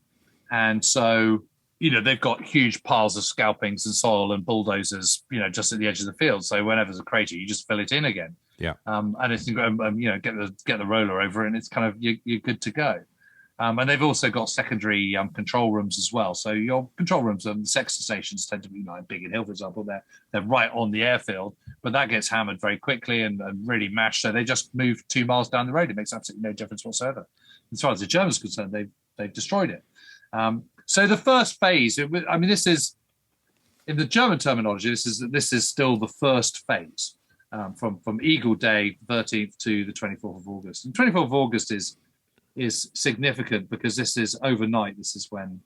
and so they've got huge piles of scalpings and soil and bulldozers, just at the edge of the field. So whenever there's a crater, you just fill it in again. Yeah. And it's get the roller over it, and it's kind of you're good to go. And they've also got secondary control rooms as well. So your control rooms and the sector stations tend to be like Biggin Hill, for example. They're right on the airfield, but that gets hammered very quickly and really mashed. So they just move 2 miles down the road. It makes absolutely no difference whatsoever. As far as the Germans are concerned, they've destroyed it. So the first phase, this is, in the German terminology, this is still the first phase from Eagle Day, 13th to the 24th of August. And 24th of August is significant because this is overnight. This is when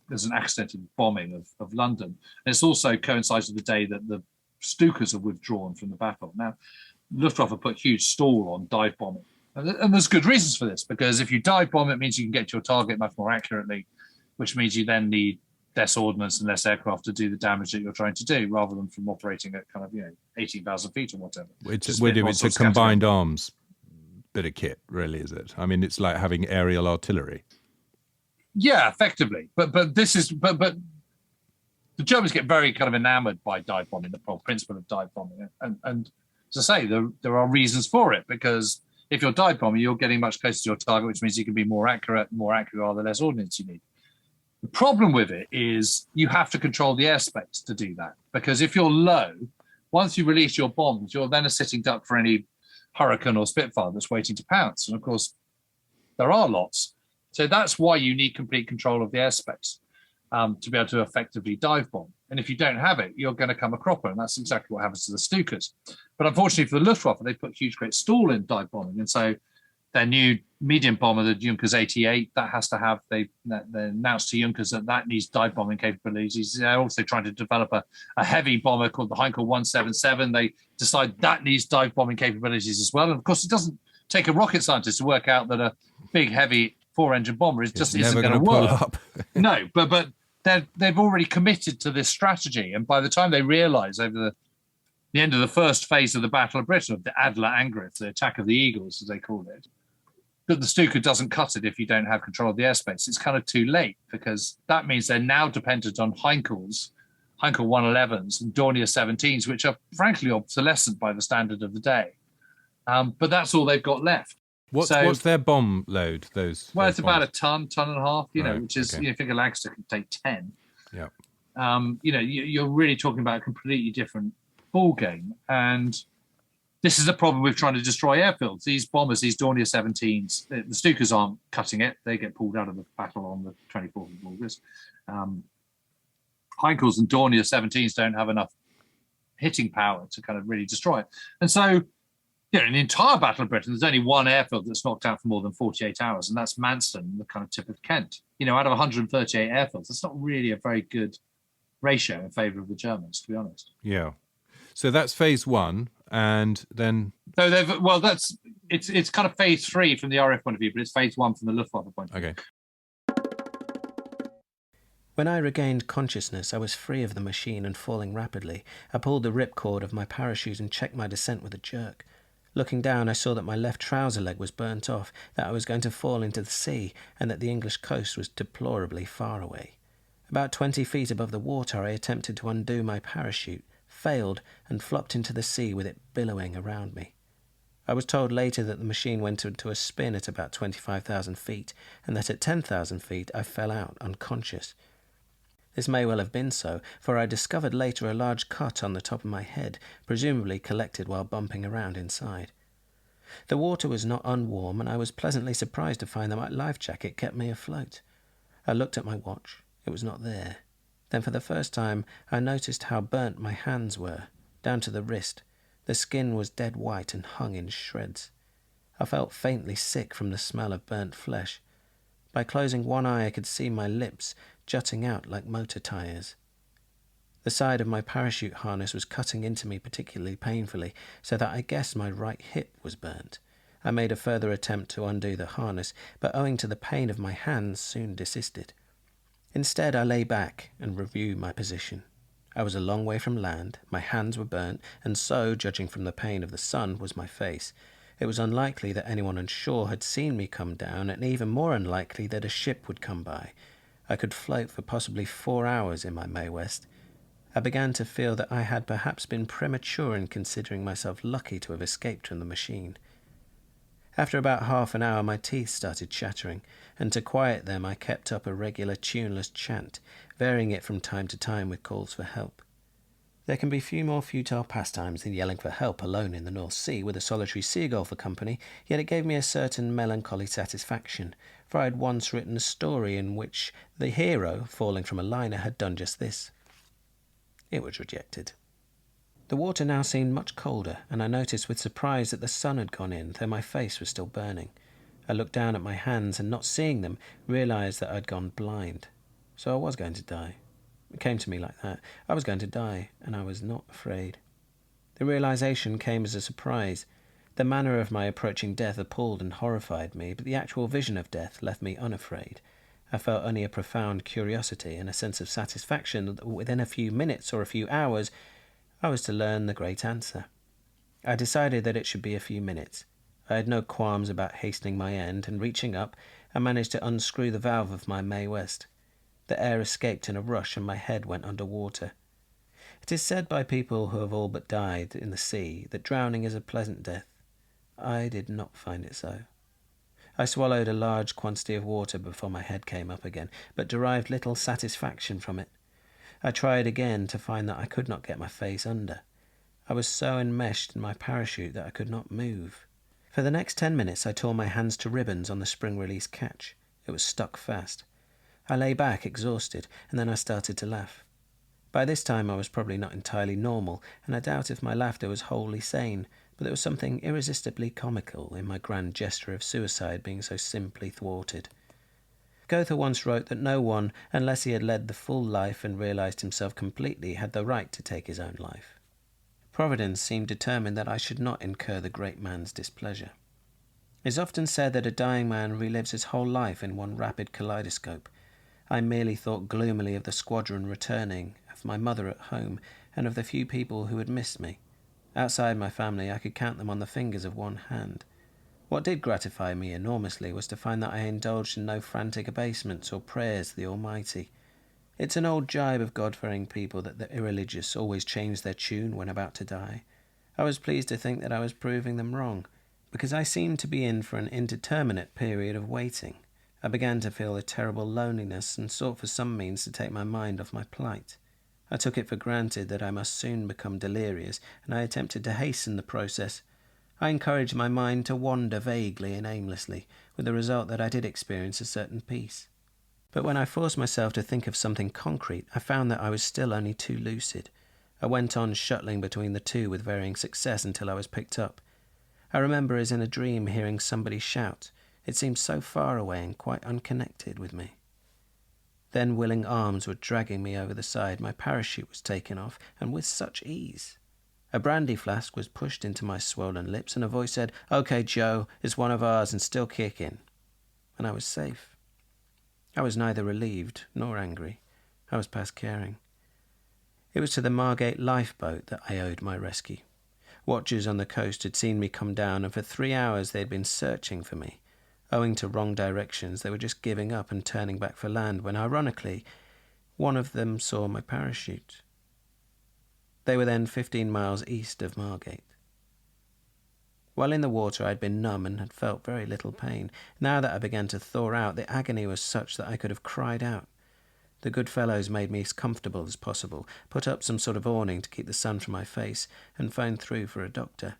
there's an accidental bombing of London. And it's also coincides with the day that the Stukas are withdrawn from the battle. Now, Luftwaffe put huge stall on dive bombing. And there's good reasons for this, because if you dive bomb, it means you can get to your target much more accurately, which means you then need less ordnance and less aircraft to do the damage that you're trying to do, rather than from operating at kind of 18,000 feet or whatever. It's a combined arms bit of kit, really, is it? I mean, it's like having aerial artillery. Yeah, effectively. But the Germans get very kind of enamored by dive bombing, the whole principle of dive bombing, and as I say, there are reasons for it, because if you're dive bombing, you're getting much closer to your target, which means you can be more accurate are the less ordnance you need. The problem with it is you have to control the airspace to do that, because if you're low, once you release your bombs, you're then a sitting duck for any Hurricane or Spitfire that's waiting to pounce. And of course, there are lots. So that's why you need complete control of the airspace to be able to effectively dive bomb. And if you don't have it, you're going to come a cropper. And that's exactly what happens to the Stukas. But unfortunately for the Luftwaffe, they put huge, great stall in dive bombing. And so their new medium bomber, the Junkers 88, that has to have, they announced to Junkers that needs dive bombing capabilities. They're also trying to develop a heavy bomber called the Heinkel 177. They decide that needs dive bombing capabilities as well. And of course, it doesn't take a rocket scientist to work out that a big, heavy 4-engine bomber isn't going to work. No, but they've already committed to this strategy. And by the time they realise over the end of the first phase of the Battle of Britain, of the Adler Angriff, the attack of the Eagles, as they call it, that the Stuka doesn't cut it if you don't have control of the airspace. It's kind of too late, because that means they're now dependent on Heinkel 111s and Dornier 17s, which are frankly obsolescent by the standard of the day. But that's all they've got left. What's their bomb load? It's about a ton and a half, right, which is, I think a Lancaster can take 10. Yeah. You're really talking about a completely different ball game. And this is a problem with trying to destroy airfields. These bombers, these Dornier 17s, the Stukas aren't cutting it. They get pulled out of the battle on the 24th of August. Heinkels and Dornier 17s don't have enough hitting power to kind of really destroy it. And so, in the entire Battle of Britain, there's only one airfield that's knocked out for more than 48 hours, and that's Manston, the kind of tip of Kent. Out of 138 airfields, that's not really a very good ratio in favour of the Germans, to be honest. Yeah. So that's phase one, and then... So it's kind of phase 3 from the RAF point of view, but it's phase 1 from the Luftwaffe point of view. Okay. When I regained consciousness, I was free of the machine and falling rapidly. I pulled the ripcord of my parachute and checked my descent with a jerk. Looking down, I saw that my left trouser leg was burnt off, that I was going to fall into the sea, and that the English coast was deplorably far away. About 20 feet above the water, I attempted to undo my parachute, failed, and flopped into the sea with it billowing around me. I was told later that the machine went into a spin at about 25,000 feet, and that at 10,000 feet I fell out unconscious. This may well have been so, for I discovered later a large cut on the top of my head, presumably collected while bumping around inside. The water was not unwarm, and I was pleasantly surprised to find that my life jacket kept me afloat. I looked at my watch. It was not there. Then for the first time I noticed how burnt my hands were, down to the wrist. The skin was dead white and hung in shreds. I felt faintly sick from the smell of burnt flesh. By closing one eye I could see my lips jutting out like motor tyres. The side of my parachute harness was cutting into me particularly painfully, so that I guessed my right hip was burnt. I made a further attempt to undo the harness, but owing to the pain of my hands, soon desisted. Instead, I lay back and reviewed my position. I was a long way from land, my hands were burnt, and so, judging from the pain of the sun, was my face. It was unlikely that anyone on shore had seen me come down, and even more unlikely that a ship would come by. I could float for possibly 4 hours in my Mae West. I began to feel that I had perhaps been premature in considering myself lucky to have escaped from the machine. After about half an hour my teeth started chattering, and to quiet them I kept up a regular tuneless chant, varying it from time to time with calls for help. There can be few more futile pastimes than yelling for help alone in the North Sea with a solitary seagull for company, yet it gave me a certain melancholy satisfaction, for I had once written a story in which the hero, falling from a liner, had done just this. It was rejected. The water now seemed much colder, and I noticed with surprise that the sun had gone in, though my face was still burning. I looked down at my hands, and not seeing them, realized that I had gone blind. So I was going to die. It came to me like that. I was going to die, and I was not afraid. The realization came as a surprise. The manner of my approaching death appalled and horrified me, but the actual vision of death left me unafraid. I felt only a profound curiosity and a sense of satisfaction that within a few minutes or a few hours I was to learn the great answer. I decided that it should be a few minutes. I had no qualms about hastening my end, and reaching up, I managed to unscrew the valve of my Mae West. The air escaped in a rush and my head went under water. It is said by people who have all but died in the sea that drowning is a pleasant death. I did not find it so. I swallowed a large quantity of water before my head came up again, but derived little satisfaction from it. I tried again to find that I could not get my face under. I was so enmeshed in my parachute that I could not move. For the next 10 minutes I tore my hands to ribbons on the spring-release catch. It was stuck fast. I lay back exhausted, and then I started to laugh. By this time I was probably not entirely normal, and I doubt if my laughter was wholly sane, but there was something irresistibly comical in my grand gesture of suicide being so simply thwarted. Goethe once wrote that no one, unless he had led the full life and realized himself completely, had the right to take his own life. Providence seemed determined that I should not incur the great man's displeasure. It is often said that a dying man relives his whole life in one rapid kaleidoscope. I merely thought gloomily of the squadron returning, of my mother at home, and of the few people who had missed me. Outside my family I could count them on the fingers of one hand. What did gratify me enormously was to find that I indulged in no frantic abasements or prayers to the Almighty. It's an old jibe of God-fearing people that the irreligious always change their tune when about to die. I was pleased to think that I was proving them wrong, because I seemed to be in for an indeterminate period of waiting. I began to feel a terrible loneliness and sought for some means to take my mind off my plight. I took it for granted that I must soon become delirious, and I attempted to hasten the process. I encouraged my mind to wander vaguely and aimlessly, with the result that I did experience a certain peace. But when I forced myself to think of something concrete, I found that I was still only too lucid. I went on shuttling between the two with varying success until I was picked up. I remember as in a dream hearing somebody shout. It seemed so far away and quite unconnected with me. Then willing arms were dragging me over the side, my parachute was taken off, and with such ease. A brandy flask was pushed into my swollen lips, and a voice said, "Okay, Joe, it's one of ours and still kicking." And I was safe. I was neither relieved nor angry. I was past caring. It was to the Margate lifeboat that I owed my rescue. Watchers on the coast had seen me come down, and for 3 hours they had been searching for me. Owing to wrong directions, they were just giving up and turning back for land when, ironically, one of them saw my parachute. They were then 15 miles east of Margate. While in the water I had been numb and had felt very little pain. Now that I began to thaw out, the agony was such that I could have cried out. The good fellows made me as comfortable as possible, put up some sort of awning to keep the sun from my face, and phoned through for a doctor.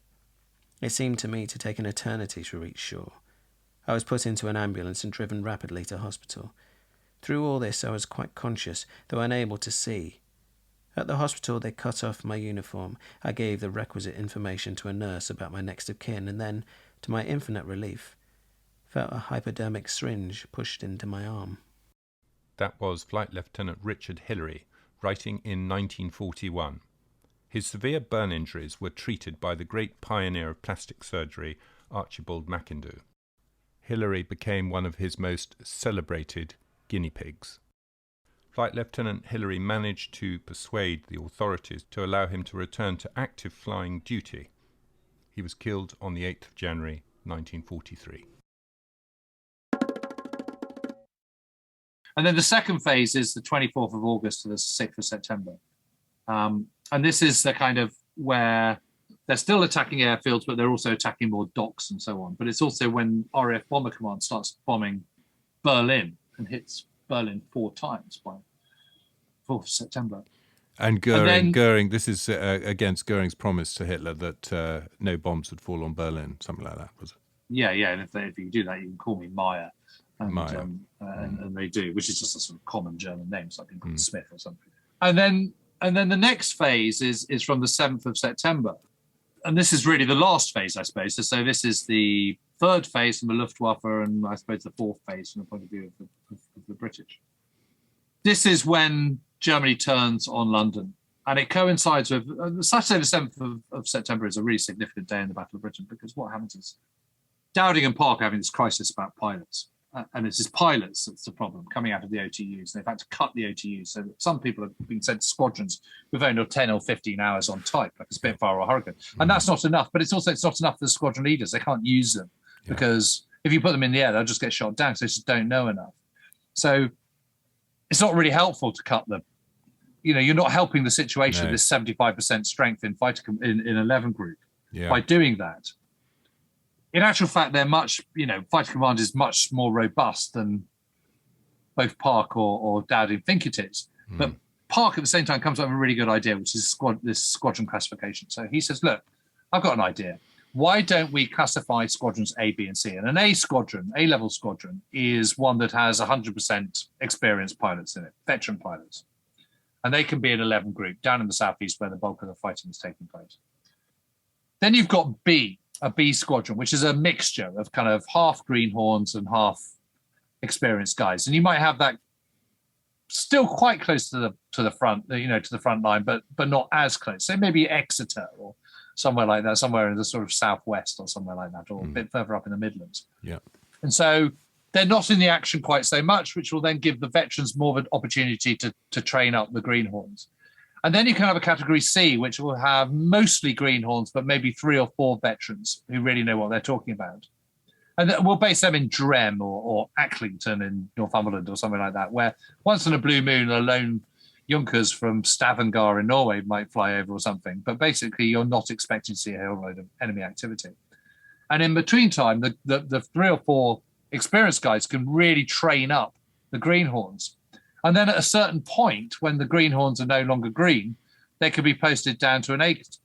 It seemed to me to take an eternity to reach shore. I was put into an ambulance and driven rapidly to hospital. Through all this I was quite conscious, though unable to see. At the hospital they cut off my uniform. I gave the requisite information to a nurse about my next of kin, and then, to my infinite relief, felt a hypodermic syringe pushed into my arm. That was Flight Lieutenant Richard Hillary writing in 1941. His severe burn injuries were treated by the great pioneer of plastic surgery, Archibald McIndoe. Hillary became one of his most celebrated guinea pigs. Flight Lieutenant Hillary managed to persuade the authorities to allow him to return to active flying duty. He was killed on the 8th of January, 1943. And then the second phase is the 24th of August to the 6th of September. And this is the kind of where they're still attacking airfields, but they're also attacking more docks and so on. But it's also when RAF Bomber Command starts bombing Berlin and hits Berlin 4 times by 4th of September. And Goering, this is against Goering's promise to Hitler that no bombs would fall on Berlin, something like that, was it? Yeah. And if you do that, you can call me Meyer. And, Meyer. And they do, which is just a sort of common German name, so I can call it Smith or something. And then the next phase is from the 7th of September. And this is really the last phase, I suppose. So this is the third phase from the Luftwaffe, and I suppose the fourth phase from the point of view of the British. This is when Germany turns on London. And it coincides with Saturday the 7th of September is a really significant day in the Battle of Britain, because what happens is Dowding and Park are having this crisis about pilots. And it's his pilots that's the problem, coming out of the OTUs. They've had to cut the OTUs so that some people have been sent to squadrons with only 10 or 15 hours on type, like a Spitfire or Hurricane. And that's not enough, but it's not enough for the squadron leaders. They can't use them because if you put them in the air, they'll just get shot down, so they just don't know enough. So it's not really helpful to cut them. You're not helping the situation of this 75% strength in in 11 group by doing that. In actual fact, they're Fighter Command is much more robust than both Park or Dowding think it is. But Park at the same time comes up with a really good idea, which is this squadron classification. So he says, look, I've got an idea. Why don't we classify squadrons A, B, and C? And an A squadron, A-level squadron, is one that has 100% experienced pilots in it, veteran pilots. And they can be an 11 group down in the southeast where the bulk of the fighting is taking place. Then you've got B, a B squadron, which is a mixture of kind of half greenhorns and half experienced guys. And you might have that still quite close to the front, to the front line, but not as close. So maybe Exeter or somewhere like that, somewhere in the sort of southwest or somewhere like that, or a bit further up in the Midlands. Yeah. And so they're not in the action quite so much, which will then give the veterans more of an opportunity to train up the greenhorns. And then you can have a category C, which will have mostly greenhorns, but maybe 3 or 4 veterans who really know what they're talking about. And we'll base them in Drem or Acklington in Northumberland or something like that, where once in a blue moon, a lone Junkers from Stavanger in Norway might fly over or something. But basically, you're not expecting to see a whole load of enemy activity. And in between time, the 3 or 4 experienced guys can really train up the greenhorns. And then at a certain point, when the greenhorns are no longer green, they could be posted down to an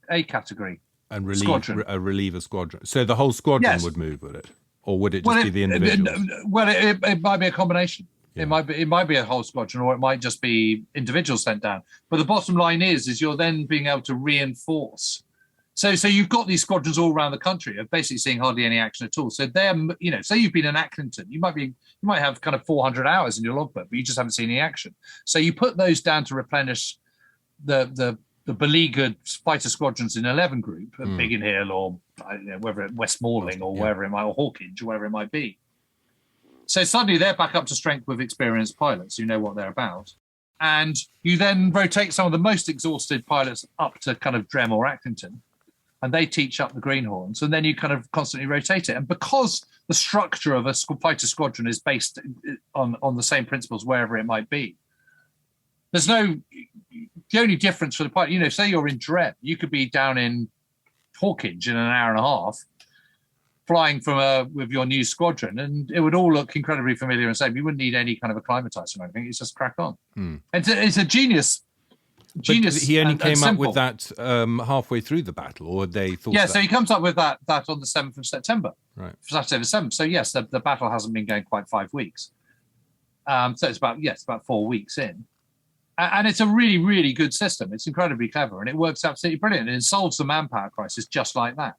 A category and relieve a squadron. So the whole squadron would move, would it? Or would it just be the individuals? It might be a combination. Yeah. It might be a whole squadron, or it might just be individuals sent down. But the bottom line is you're then being able to reinforce. So you've got these squadrons all around the country of basically seeing hardly any action at all. So they're, say you've been in Acklington, you might have kind of 400 hours in your logbook, but you just haven't seen any action. So you put those down to replenish the beleaguered fighter squadrons in 11 group, Biggin Hill or whether Westmoreland or wherever it might, or Hawkinge or wherever it might be. So suddenly they're back up to strength with experienced pilots who know what they're about. And you then rotate some of the most exhausted pilots up to kind of Drem or Acklington, and they teach up the greenhorns, and then you kind of constantly rotate it. And because the structure of a fighter squadron is based on the same principles wherever it might be, the only difference for the pilot, say you're in Drem, you could be down in Hawkinge in an hour and a half, flying with your new squadron, and it would all look incredibly familiar and safe. You wouldn't need any kind of acclimatizer or anything. It's just crack on. It's a genius. But he only came up with that halfway through the battle, or they thought. Yeah, so he comes up with that on the 7th of September, right? Saturday the 7th. So yes, the battle hasn't been going quite 5 weeks. So it's about 4 weeks in, and it's a really, really good system. It's incredibly clever, and it works absolutely brilliant, and it solves the manpower crisis just like that.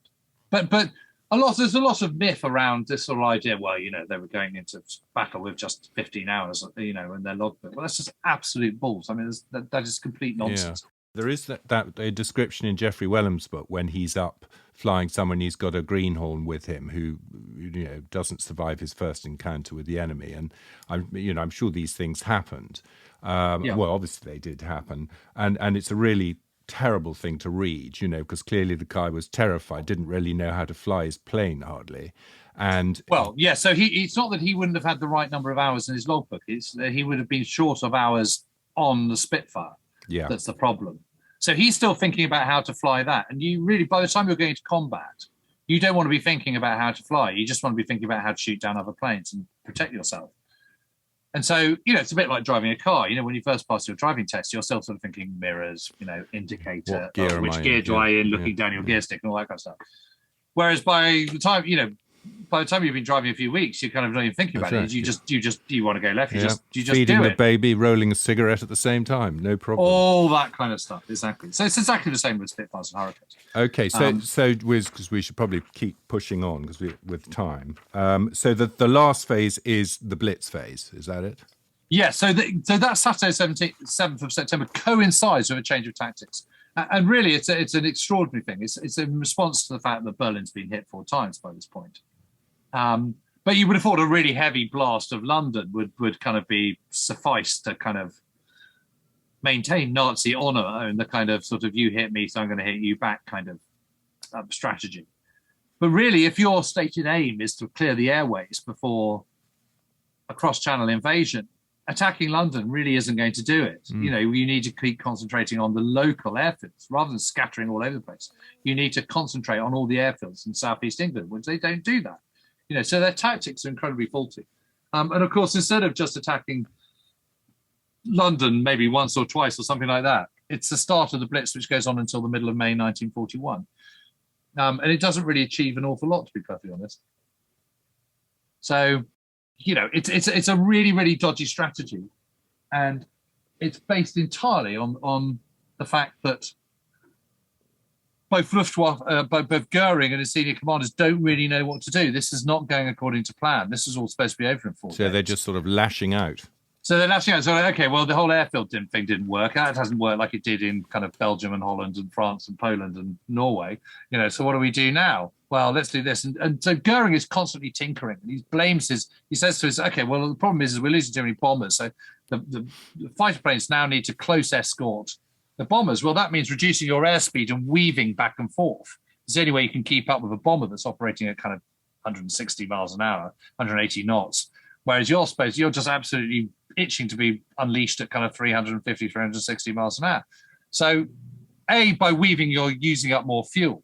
But There's a lot of myth around this sort of idea. Well, they were going into battle with just 15 hours, in their logbook. Well, that's just absolute balls. I mean, that is complete nonsense. Yeah. There is that a description in Geoffrey Whelham's book when he's up flying someone, he's got a greenhorn with him who, doesn't survive his first encounter with the enemy. And I'm sure these things happened. Well, obviously they did happen, and it's a really terrible thing to read, because clearly the guy was terrified, didn't really know how to fly his plane hardly. And so it's not that he wouldn't have had the right number of hours in his logbook. It's that he would have been short of hours on the Spitfire. Yeah, that's the problem. So he's still thinking about how to fly that. And you really, by the time you're going to combat, you don't want to be thinking about how to fly. You just want to be thinking about how to shoot down other planes and protect yourself. And so, it's a bit like driving a car. When you first pass your driving test, you're still sort of thinking mirrors, indicator, which gear do I in, looking down your gear stick and all that kind of stuff. Whereas by the time you've been driving a few weeks, you're kind of not even thinking about it. You want to go left. You just feeding do the it. baby, rolling a cigarette at the same time, no problem. All that kind of stuff, exactly. So it's exactly the same with Spitfires and Hurricanes. Okay, so because we should probably keep pushing on with time. So the last phase is the Blitz phase. Is that it? Yeah. So that Saturday, 7th of September, coincides with a change of tactics. And really, it's an extraordinary thing. It's in response to the fact that Berlin's been hit 4 times by this point. But you would have thought a really heavy blast of London would kind of be suffice to kind of maintain Nazi honor and the kind of sort of you hit me, so I'm going to hit you back kind of strategy. But really, if your stated aim is to clear the airways before a cross-channel invasion, attacking London really isn't going to do it. You need to keep concentrating on the local airfields rather than scattering all over the place. You need to concentrate on all the airfields in southeast England, which they don't do that. So their tactics are incredibly faulty. And of course, instead of just attacking London maybe once or twice or something like that, it's the start of the Blitz, which goes on until the middle of May 1941. And it doesn't really achieve an awful lot, to be perfectly honest. So, it's a really, really dodgy strategy. And it's based entirely on the fact that both Luftwaffe, both Goering and his senior commanders don't really know what to do. This is not going according to plan. This is all supposed to be over in 4 days. So they're just sort of lashing out. So they're lashing out. So, okay, well, the whole airfield thing didn't work. That hasn't worked like it did in kind of Belgium and Holland and France and Poland and Norway. So what do we do now? Well, let's do this. And so Goering is constantly tinkering. And he says to us, okay, well, the problem is we're losing too many bombers. So the fighter planes now need to close escort the bombers. Well, that means reducing your airspeed and weaving back and forth. It's the only way you can keep up with a bomber that's operating at kind of 160 miles an hour, 180 knots. Whereas you're just absolutely itching to be unleashed at kind of 350, 360 miles an hour. So, by weaving, you're using up more fuel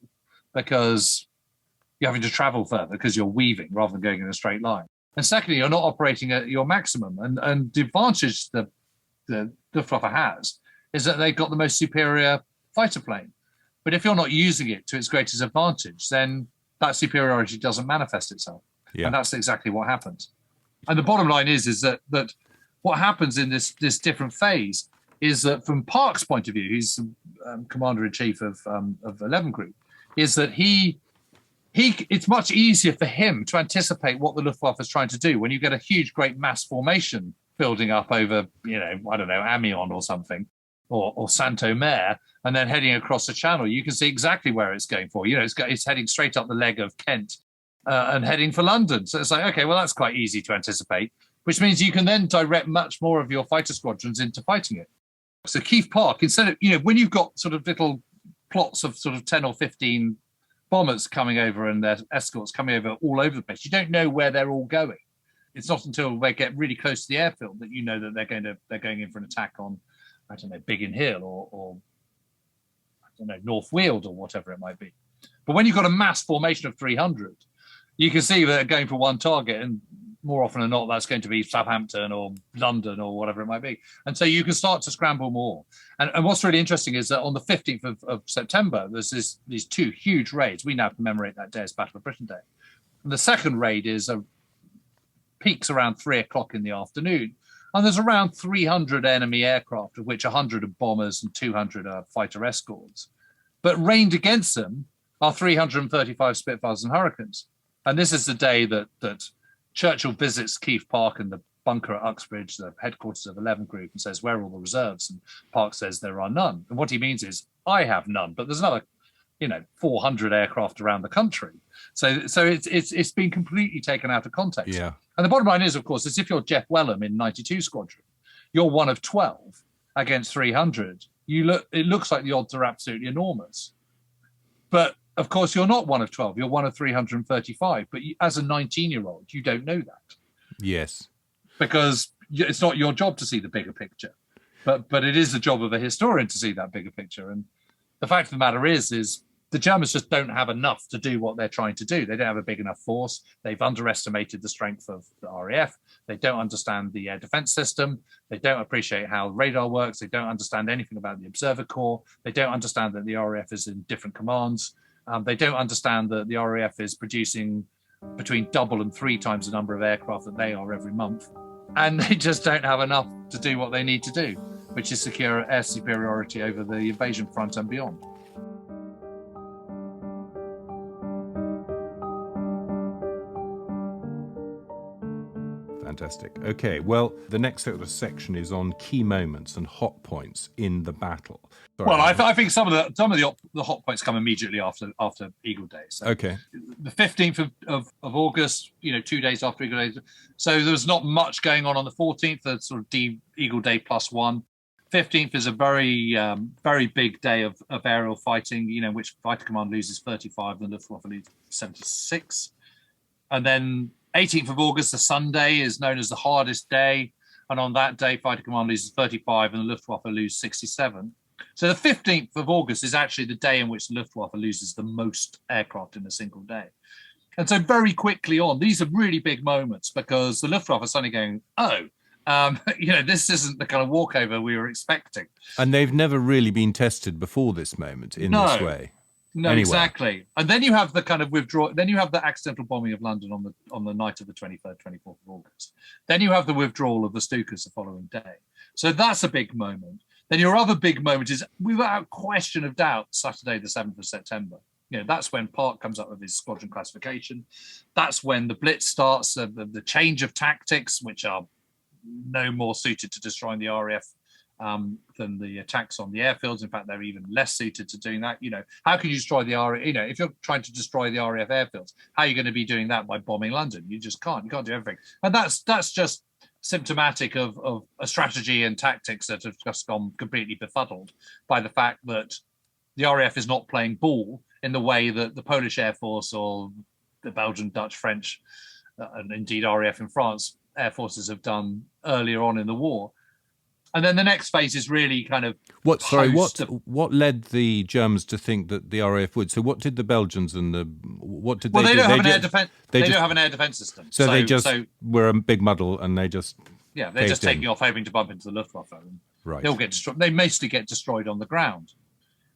because you're having to travel further because you're weaving rather than going in a straight line. And secondly, you're not operating at your maximum. And the advantage the Luftwaffe has is that they've got the most superior fighter plane. But if you're not using it to its greatest advantage, then that superiority doesn't manifest itself. Yeah. And that's exactly what happens. And the bottom line is that what happens in this different phase is that from Park's point of view, he's commander-in-chief of 11 Group, is that it's much easier for him to anticipate what the Luftwaffe is trying to do when you get a huge, great mass formation building up over, I don't know, Amiens or something, or Saint-Omer, and then heading across the channel. You can see exactly where it's going for. It's heading straight up the leg of Kent and heading for London. So it's like, okay, well, that's quite easy to anticipate, which means you can then direct much more of your fighter squadrons into fighting it. So Keith Park, instead of, when you've got sort of little plots of sort of 10 or 15 bombers coming over and their escorts coming over all over the place, you don't know where they're all going. It's not until they get really close to the airfield that you know that they're going in for an attack on, I don't know, Biggin Hill or I don't know, North Weald or whatever it might be. But when you've got a mass formation of 300, you can see that they're going for one target, and more often than not, that's going to be Southampton or London or whatever it might be. And so you can start to scramble more. And what's really interesting is that on the 15th of September, there's these 2 huge raids. We now commemorate that day as Battle of Britain Day. And the second raid peaks around 3 o'clock in the afternoon. And there's around 300 enemy aircraft, of which 100 are bombers and 200 are fighter escorts. But raimed against them are 335 Spitfires and Hurricanes. And this is the day that Churchill visits Keith Park and the bunker at Uxbridge, the headquarters of 11th Group, and says, "Where are all the reserves?" And Park says, "There are none." And what he means is, I have none, but there's another 400 aircraft around the country. So it's been completely taken out of context. Yeah. And the bottom line is, of course, is if you're Jeff Wellham in 92 Squadron, you're one of 12 against 300. It looks like the odds are absolutely enormous. But of course, you're not one of 12. You're one of 335. But as a 19-year-old, you don't know that. Yes. Because it's not your job to see the bigger picture. But it is the job of a historian to see that bigger picture. And the fact of the matter is the Germans just don't have enough to do what they're trying to do. They don't have a big enough force. They've underestimated the strength of the RAF. They don't understand the air defense system. They don't appreciate how radar works. They don't understand anything about the observer corps. They don't understand that the RAF is in different commands. They don't understand that the RAF is producing between double and 3 times the number of aircraft that they are every month. And they just don't have enough to do what they need to do, which is secure air superiority over the invasion front and beyond. Fantastic. Okay, well, the next sort of section is on key moments and hot points in the battle. Sorry, well, I think some of the hot points come immediately after Eagle Day. So okay. The 15th of August, 2 days after Eagle Day. So there was not much going on the 14th, the sort of Eagle Day +1. 15th is a very, very big day of aerial fighting, which Fighter Command loses 35 and the Luftwaffe loses 76. And then 18th of August, the Sunday, is known as the hardest day. And on that day, Fighter Command loses 35 and the Luftwaffe lose 67. So the 15th of August is actually the day in which the Luftwaffe loses the most aircraft in a single day. And so very quickly on, these are really big moments because the Luftwaffe are suddenly going, this isn't the kind of walkover we were expecting. And they've never really been tested before this moment in this way. No, anyway. Exactly. And then you have the kind of withdrawal. Then you have the accidental bombing of London on the night of the 23rd, 24th of August. Then you have the withdrawal of the Stukas the following day. So that's a big moment. Then your other big moment is, without question of doubt, Saturday, the 7th of September. That's when Park comes up with his squadron classification. That's when the Blitz starts, the change of tactics, which are no more suited to destroying the RAF than the attacks on the airfields. In fact, they're even less suited to doing that. How can you destroy the RAF? If you're trying to destroy the RAF airfields, how are you going to be doing that by bombing London? You just can't. You can't do everything. And that's just symptomatic of a strategy and tactics that have just gone completely befuddled by the fact that the RAF is not playing ball in the way that the Polish Air Force or the Belgian, Dutch, French, and indeed RAF in France air forces have done earlier on in the war. And then the next phase is really kind of what led the Germans to think that the RAF would? So what did the Belgians and what did they do? They don't have an air defense. They don't have an air defense system. So they just were a big muddle, and they just they're just taking off, hoping to bump into the Luftwaffe. Right. They'll get destroyed. They mostly get destroyed on the ground.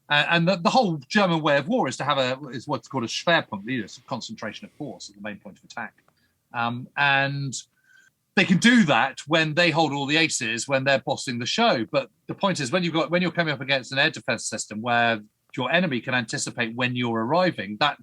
And the whole German way of war is to have is what's called a Schwerpunkt, a concentration of force at the main point of attack, and they can do that when they hold all the aces, when they're bossing the show. But the point is, when you're coming up against an air defense system where your enemy can anticipate when you're arriving, that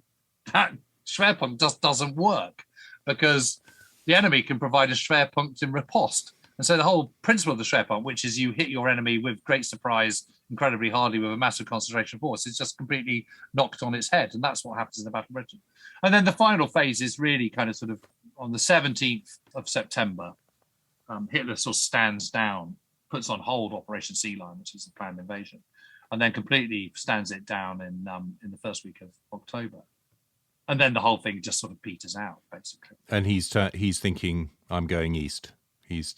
Schwerpunkt just doesn't work because the enemy can provide a Schwerpunkt in riposte. And so the whole principle of the Schwerpunkt, which is you hit your enemy with great surprise, incredibly hardly with a massive concentration of force, is just completely knocked on its head. And that's what happens in the Battle of Britain. And then the final phase is really kind of sort of on the 17th of September, Hitler sort of stands down, puts on hold Operation Sea Lion, which is the planned invasion, and then completely stands it down in the first week of October. And then the whole thing just sort of peters out, basically. And he's thinking, I'm going east. He's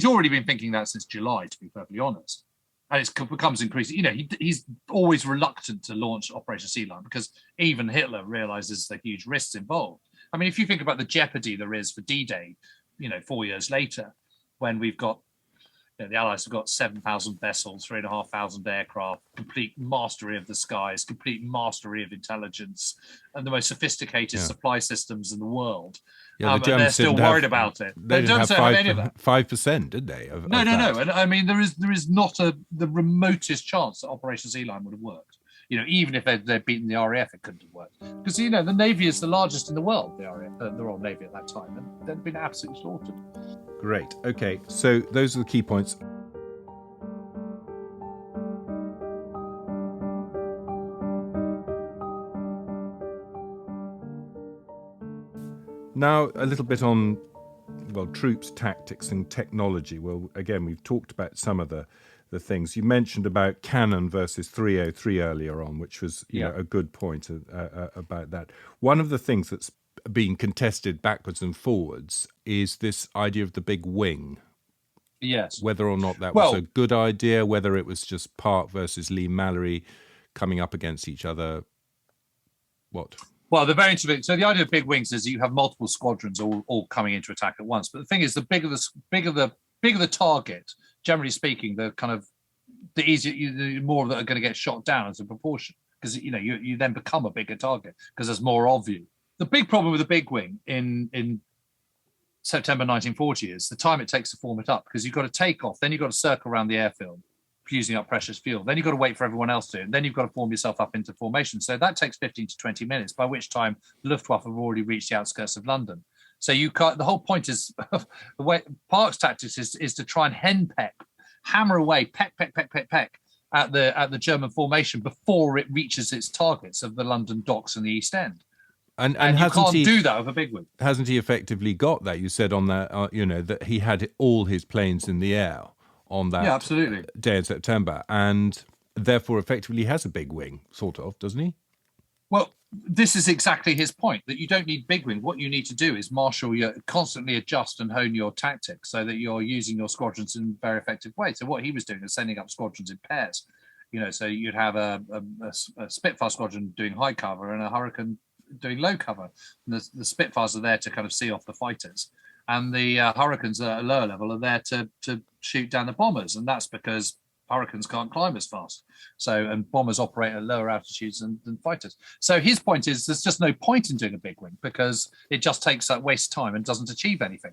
already been thinking that since July, to be perfectly honest. And it becomes increasing. He's always reluctant to launch Operation Sea Lion because even Hitler realizes the huge risks involved. I mean, if you think about the jeopardy there is for D-Day, 4 years later, when we've got the Allies have got 7,000 vessels, 3,500 aircraft, complete mastery of the skies, complete mastery of intelligence, and the most sophisticated supply systems in the world. Yeah, and they're still worried about it. They didn't have any of that. 5%, did they? No. And I mean, there is not the remotest chance that Operation Sea Lion would have worked. even if they'd beaten the RAF, it couldn't have worked. Because, the Navy is the largest in the world, the RAF, the Royal Navy at that time, and they'd been absolutely slaughtered. Great. Okay, so those are the key points. Now, a little bit on, troops, tactics and technology. Well, again, we've talked about some of the things. You mentioned about cannon versus 303 earlier on, which was a good point about that. One of the things that's been contested backwards and forwards is this idea of the big wing. Yes. Whether or not that was a good idea, whether it was just Park versus Lee-Mallory coming up against each other. What? Well, the very interesting. So the idea of big wings is you have multiple squadrons all coming into attack at once. But the thing is, the bigger the target, generally speaking, the easier, the more that are going to get shot down as a proportion, because you then become a bigger target because there's more of you. The big problem with a big wing in September 1940 is the time it takes to form it up, because you've got to take off, then you've got to circle around the airfield, using up precious fuel. Then you've got to wait for everyone else to do it. And then you've got to form yourself up into formation. So that takes 15 to 20 minutes, by which time the Luftwaffe have already reached the outskirts of London. So you can't, the whole point is, the way Park's tactics is to try and henpeck, hammer away, peck at the German formation before it reaches its targets of the London docks and the East End. And you can't do that with a big wing. Hasn't he effectively got that? You said on that, that he had all his planes in the air on that absolutely. Day in September, and therefore effectively has a big wing, sort of, doesn't he? Well, this is exactly his point, that you don't need big wing. What you need to do is constantly adjust and hone your tactics so that you're using your squadrons in a very effective way. So what he was doing is sending up squadrons in pairs. So you'd have a Spitfire squadron doing high cover and a Hurricane doing low cover. And the Spitfires are there to kind of see off the fighters. And the Hurricanes at a lower level are there to shoot down the bombers. And that's because Hurricanes can't climb as fast. And bombers operate at lower altitudes than fighters. So his point is there's just no point in doing a big wing, because it just takes that waste time and doesn't achieve anything.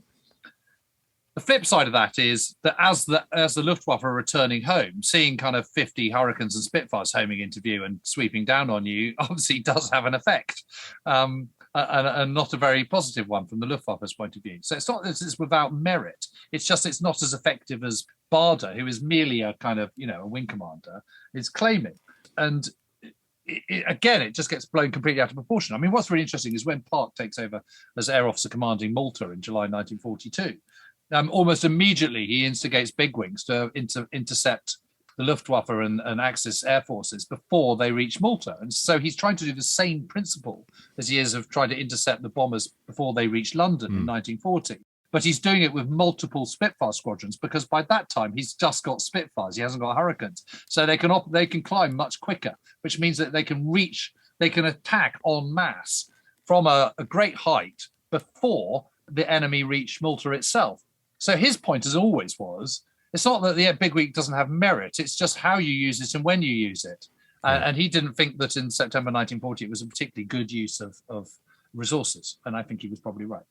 The flip side of that is that as the Luftwaffe are returning home, seeing kind of 50 Hurricanes and Spitfires homing into view and sweeping down on you obviously does have an effect. And not a very positive one from the Luftwaffe's point of view. So it's not that it's without merit. It's just it's not as effective as Bader, who is merely a kind of, a wing commander, is claiming. And it just gets blown completely out of proportion. I mean, what's really interesting is when Park takes over as Air Officer commanding Malta in July 1942, almost immediately he instigates big wings to intercept the Luftwaffe and Axis air forces before they reach Malta. And so he's trying to do the same principle as he is of trying to intercept the bombers before they reach London in 1940. But he's doing it with multiple Spitfire squadrons, because by that time he's just got Spitfires. He hasn't got Hurricanes. So they can climb much quicker, which means that they can attack en masse from a great height before the enemy reach Malta itself. So his point, as always, was, it's not that the big wing doesn't have merit, it's just how you use it and when you use it. And he didn't think that in September 1940 it was a particularly good use of resources. And I think he was probably right.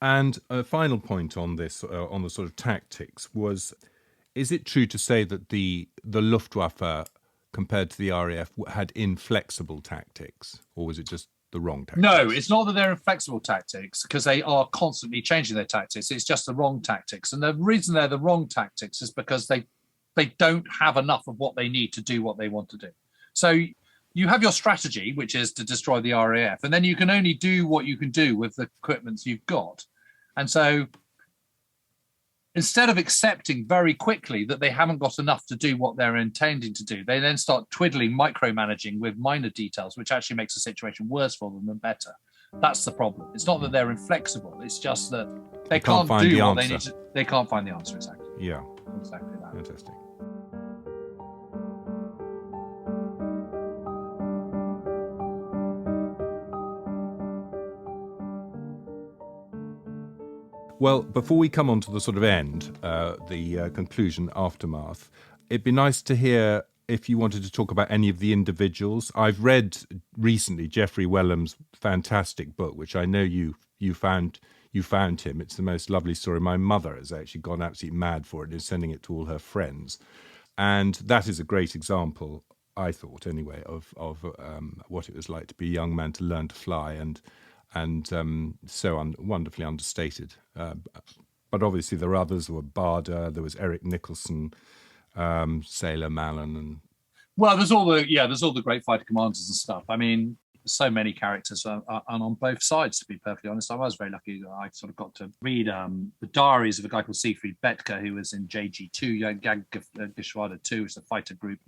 And a final point on this, on the sort of tactics, was, is it true to say that the Luftwaffe, compared to the RAF, had inflexible tactics? Or was it just the wrong tactics? No, it's not that they're inflexible tactics, because they are constantly changing their tactics. It's just the wrong tactics. And the reason they're the wrong tactics is because they don't have enough of what they need to do what they want to do. So you have your strategy, which is to destroy the RAF, and then you can only do what you can do with the equipment you've got. And so instead of accepting very quickly that they haven't got enough to do what they're intending to do, they then start twiddling, micromanaging with minor details, which actually makes the situation worse for them than better. That's the problem. It's not that they're inflexible. It's just that they can't do what they need to. They can't find the answer, exactly. Yeah. Exactly that. Interesting. Well, before we come on to the sort of end, the conclusion, aftermath, it'd be nice to hear if you wanted to talk about any of the individuals. I've read recently Geoffrey Whelham's fantastic book, which I know you found him. It's the most lovely story. My mother has actually gone absolutely mad for it and is sending it to all her friends. And that is a great example I thought anyway, of what it was like to be a young man to learn to fly, and wonderfully understated. But obviously there were others. There were Barder, there was Eric Nicholson, Sailor Mallon, and well, there's all the great fighter commanders and stuff. I mean, so many characters and on both sides, to be perfectly honest. I was very lucky that I sort of got to read the diaries of a guy called Siegfried Betke, who was in JG2, Jagdgeschwader 2, which is a fighter group.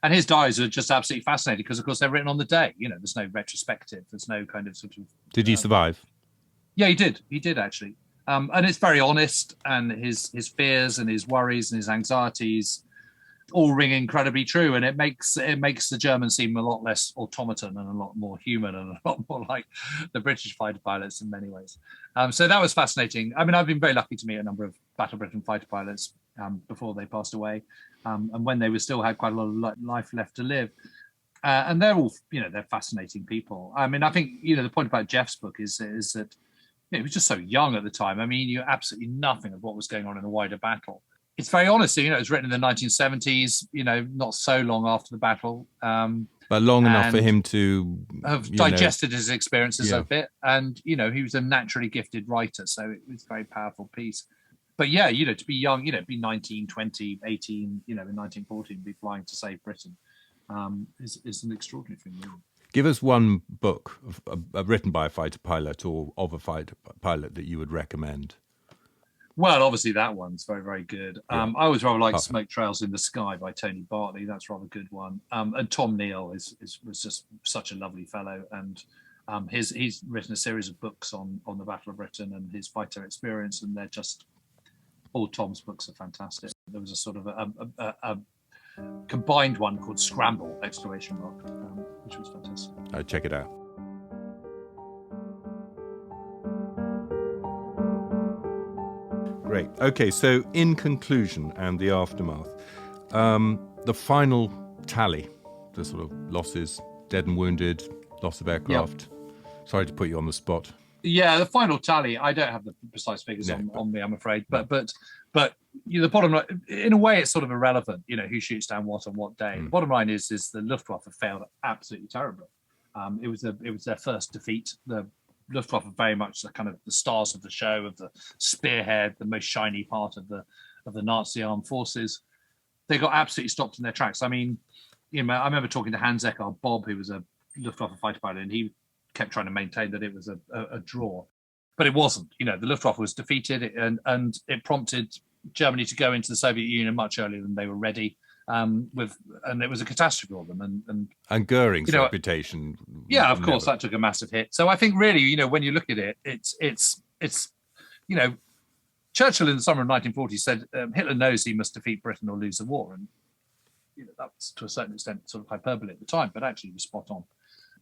And his diaries are just absolutely fascinating because, of course, they're written on the day. You know, there's no retrospective. There's no kind of sort of... Did he survive? Yeah, he did. He did, actually. And it's very honest, and his fears and his worries and his anxieties all ring incredibly true, and it makes the Germans seem a lot less automaton and a lot more human and a lot more like the British fighter pilots in many ways. So that was fascinating. I mean, I've been very lucky to meet a number of Battle Britain fighter pilots before they passed away, and when they still had quite a lot of life left to live. And they're all, they're fascinating people. I mean, I think, the point about Jeff's book is that he was just so young at the time. I mean, he knew absolutely nothing of what was going on in the wider battle. It's very honest, it was written in the 1970s, not so long after the battle. But long enough for him to have digested his experiences a bit. And, he was a naturally gifted writer, so it was a very powerful piece. But yeah, to be young, be 19, 20, 18, in 1914, be flying to save Britain is an extraordinary thing, really. Give us one book written by a fighter pilot or of a fighter pilot that you would recommend. Well, obviously that one's very, very good. I always rather like Smoke Trails in the Sky by Tony Bartley. That's a rather good one. And Tom Neal was just such a lovely fellow. And he's written a series of books on the Battle of Britain and his fighter experience. And they're just, all Tom's books are fantastic. There was a sort of a combined one called Scramble, ! Which was fantastic. I'll check it out. Great. Okay, so in conclusion and the aftermath, the final tally, the sort of losses, dead and wounded, loss of aircraft. Yep. Sorry to put you on the spot. Yeah, the final tally, I don't have the precise figures on me, I'm afraid. But the bottom line, in a way, it's sort of irrelevant, who shoots down what on what day. The bottom line is the Luftwaffe failed absolutely terribly. It was their first defeat. The Luftwaffe very much the kind of the stars of the show, of the spearhead, the most shiny part of the Nazi armed forces. They got absolutely stopped in their tracks. I mean, I remember talking to Hans Eckard Bob, who was a Luftwaffe fighter pilot, and he kept trying to maintain that it was a draw, but it wasn't. The Luftwaffe was defeated, and it prompted Germany to go into the Soviet Union much earlier than they were ready. And it was a catastrophe for them. And Goering's reputation. Yeah, of course, that took a massive hit. So I think really, when you look at it, it's Churchill in the summer of 1940 said Hitler knows he must defeat Britain or lose the war, and that was to a certain extent sort of hyperbole at the time, but actually was spot on.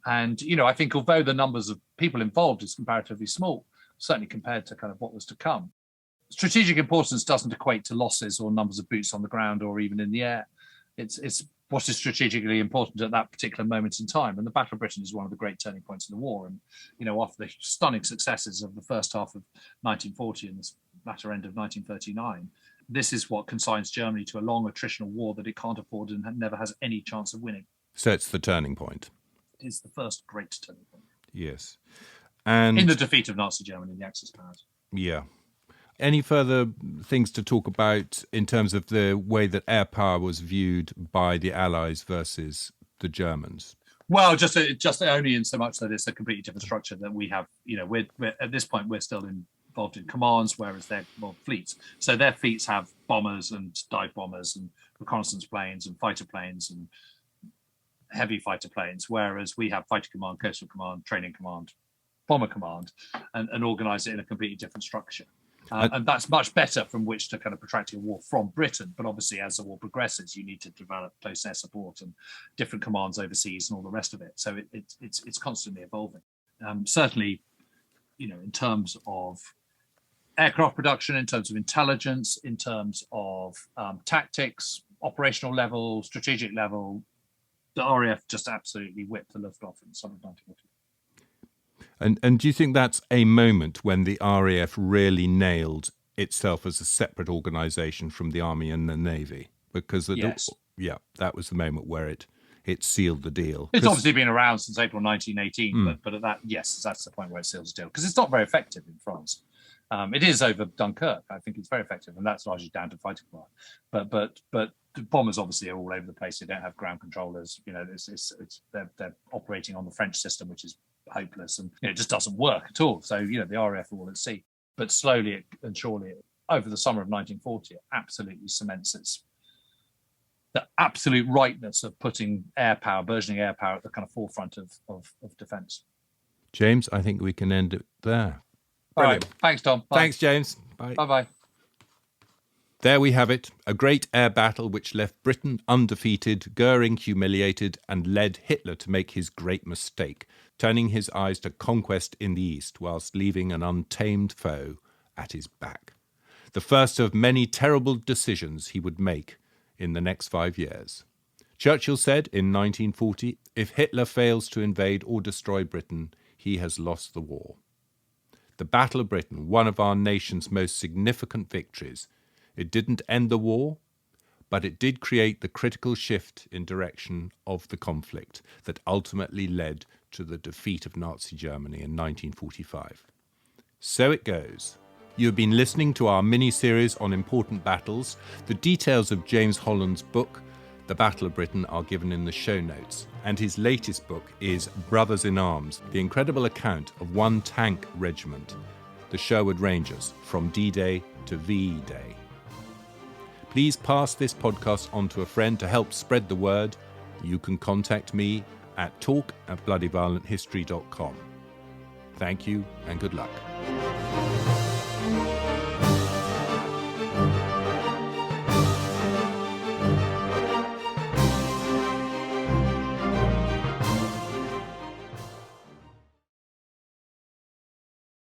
And I think although the numbers of people involved is comparatively small, certainly compared to kind of what was to come, strategic importance doesn't equate to losses or numbers of boots on the ground or even in the air. It's what is strategically important at that particular moment in time. And the Battle of Britain is one of the great turning points in the war. And, after the stunning successes of the first half of 1940 and the latter end of 1939, this is what consigns Germany to a long attritional war that it can't afford and never has any chance of winning. So it's the turning point. It is the first great turning point. Yes. And in the defeat of Nazi Germany and the Axis powers. Yeah. Any further things to talk about in terms of the way that air power was viewed by the Allies versus the Germans? Well, just only in so much that it's a completely different structure that we have. We're at this point we're still involved in commands, whereas they're fleets. So their fleets have bombers and dive bombers and reconnaissance planes and fighter planes and heavy fighter planes, whereas we have fighter command, coastal command, training command, bomber command, and organise it in a completely different structure. And that's much better from which to kind of protract a war from Britain. But obviously, as the war progresses, you need to develop close air support and different commands overseas and all the rest of it. So it's constantly evolving. Certainly, in terms of aircraft production, in terms of intelligence, in terms of tactics, operational level, strategic level, the RAF just absolutely whipped the Luftwaffe in the summer of 1940. And do you think that's a moment when the RAF really nailed itself as a separate organisation from the Army and the Navy? Because yes. That was the moment where it it sealed the deal. It's obviously been around since April 1918, but at that, yes, that's the point where it seals the deal, because it's not very effective in France. It is over Dunkirk. I think it's very effective, and that's largely down to fighting fire. But the bombers obviously are all over the place. They don't have ground controllers. They're operating on the French system, which is hopeless, and it just doesn't work at all. So the RAF are all at sea. But slowly and surely, over the summer of 1940, it absolutely cements the absolute rightness of putting burgeoning air power at the kind of forefront of defence. James, I think we can end it there. Brilliant. All right. Thanks, Tom. Bye. Thanks, James. Bye. Bye-bye. There we have it, a great air battle which left Britain undefeated, Goering humiliated, and led Hitler to make his great mistake, turning his eyes to conquest in the east whilst leaving an untamed foe at his back. The first of many terrible decisions he would make in the next 5 years. Churchill said in 1940, "If Hitler fails to invade or destroy Britain, he has lost the war." The Battle of Britain, one of our nation's most significant victories, it didn't end the war, but it did create the critical shift in direction of the conflict that ultimately led to the defeat of Nazi Germany in 1945. So it goes. You have been listening to our mini-series on important battles. The details of James Holland's book, The Battle of Britain, are given in the show notes, and his latest book is Brothers in Arms, the incredible account of one tank regiment, the Sherwood Rangers, from D-Day to VE Day. Please pass this podcast on to a friend to help spread the word. You can contact me at talk@bloodyviolenthistory.com. Thank you and good luck.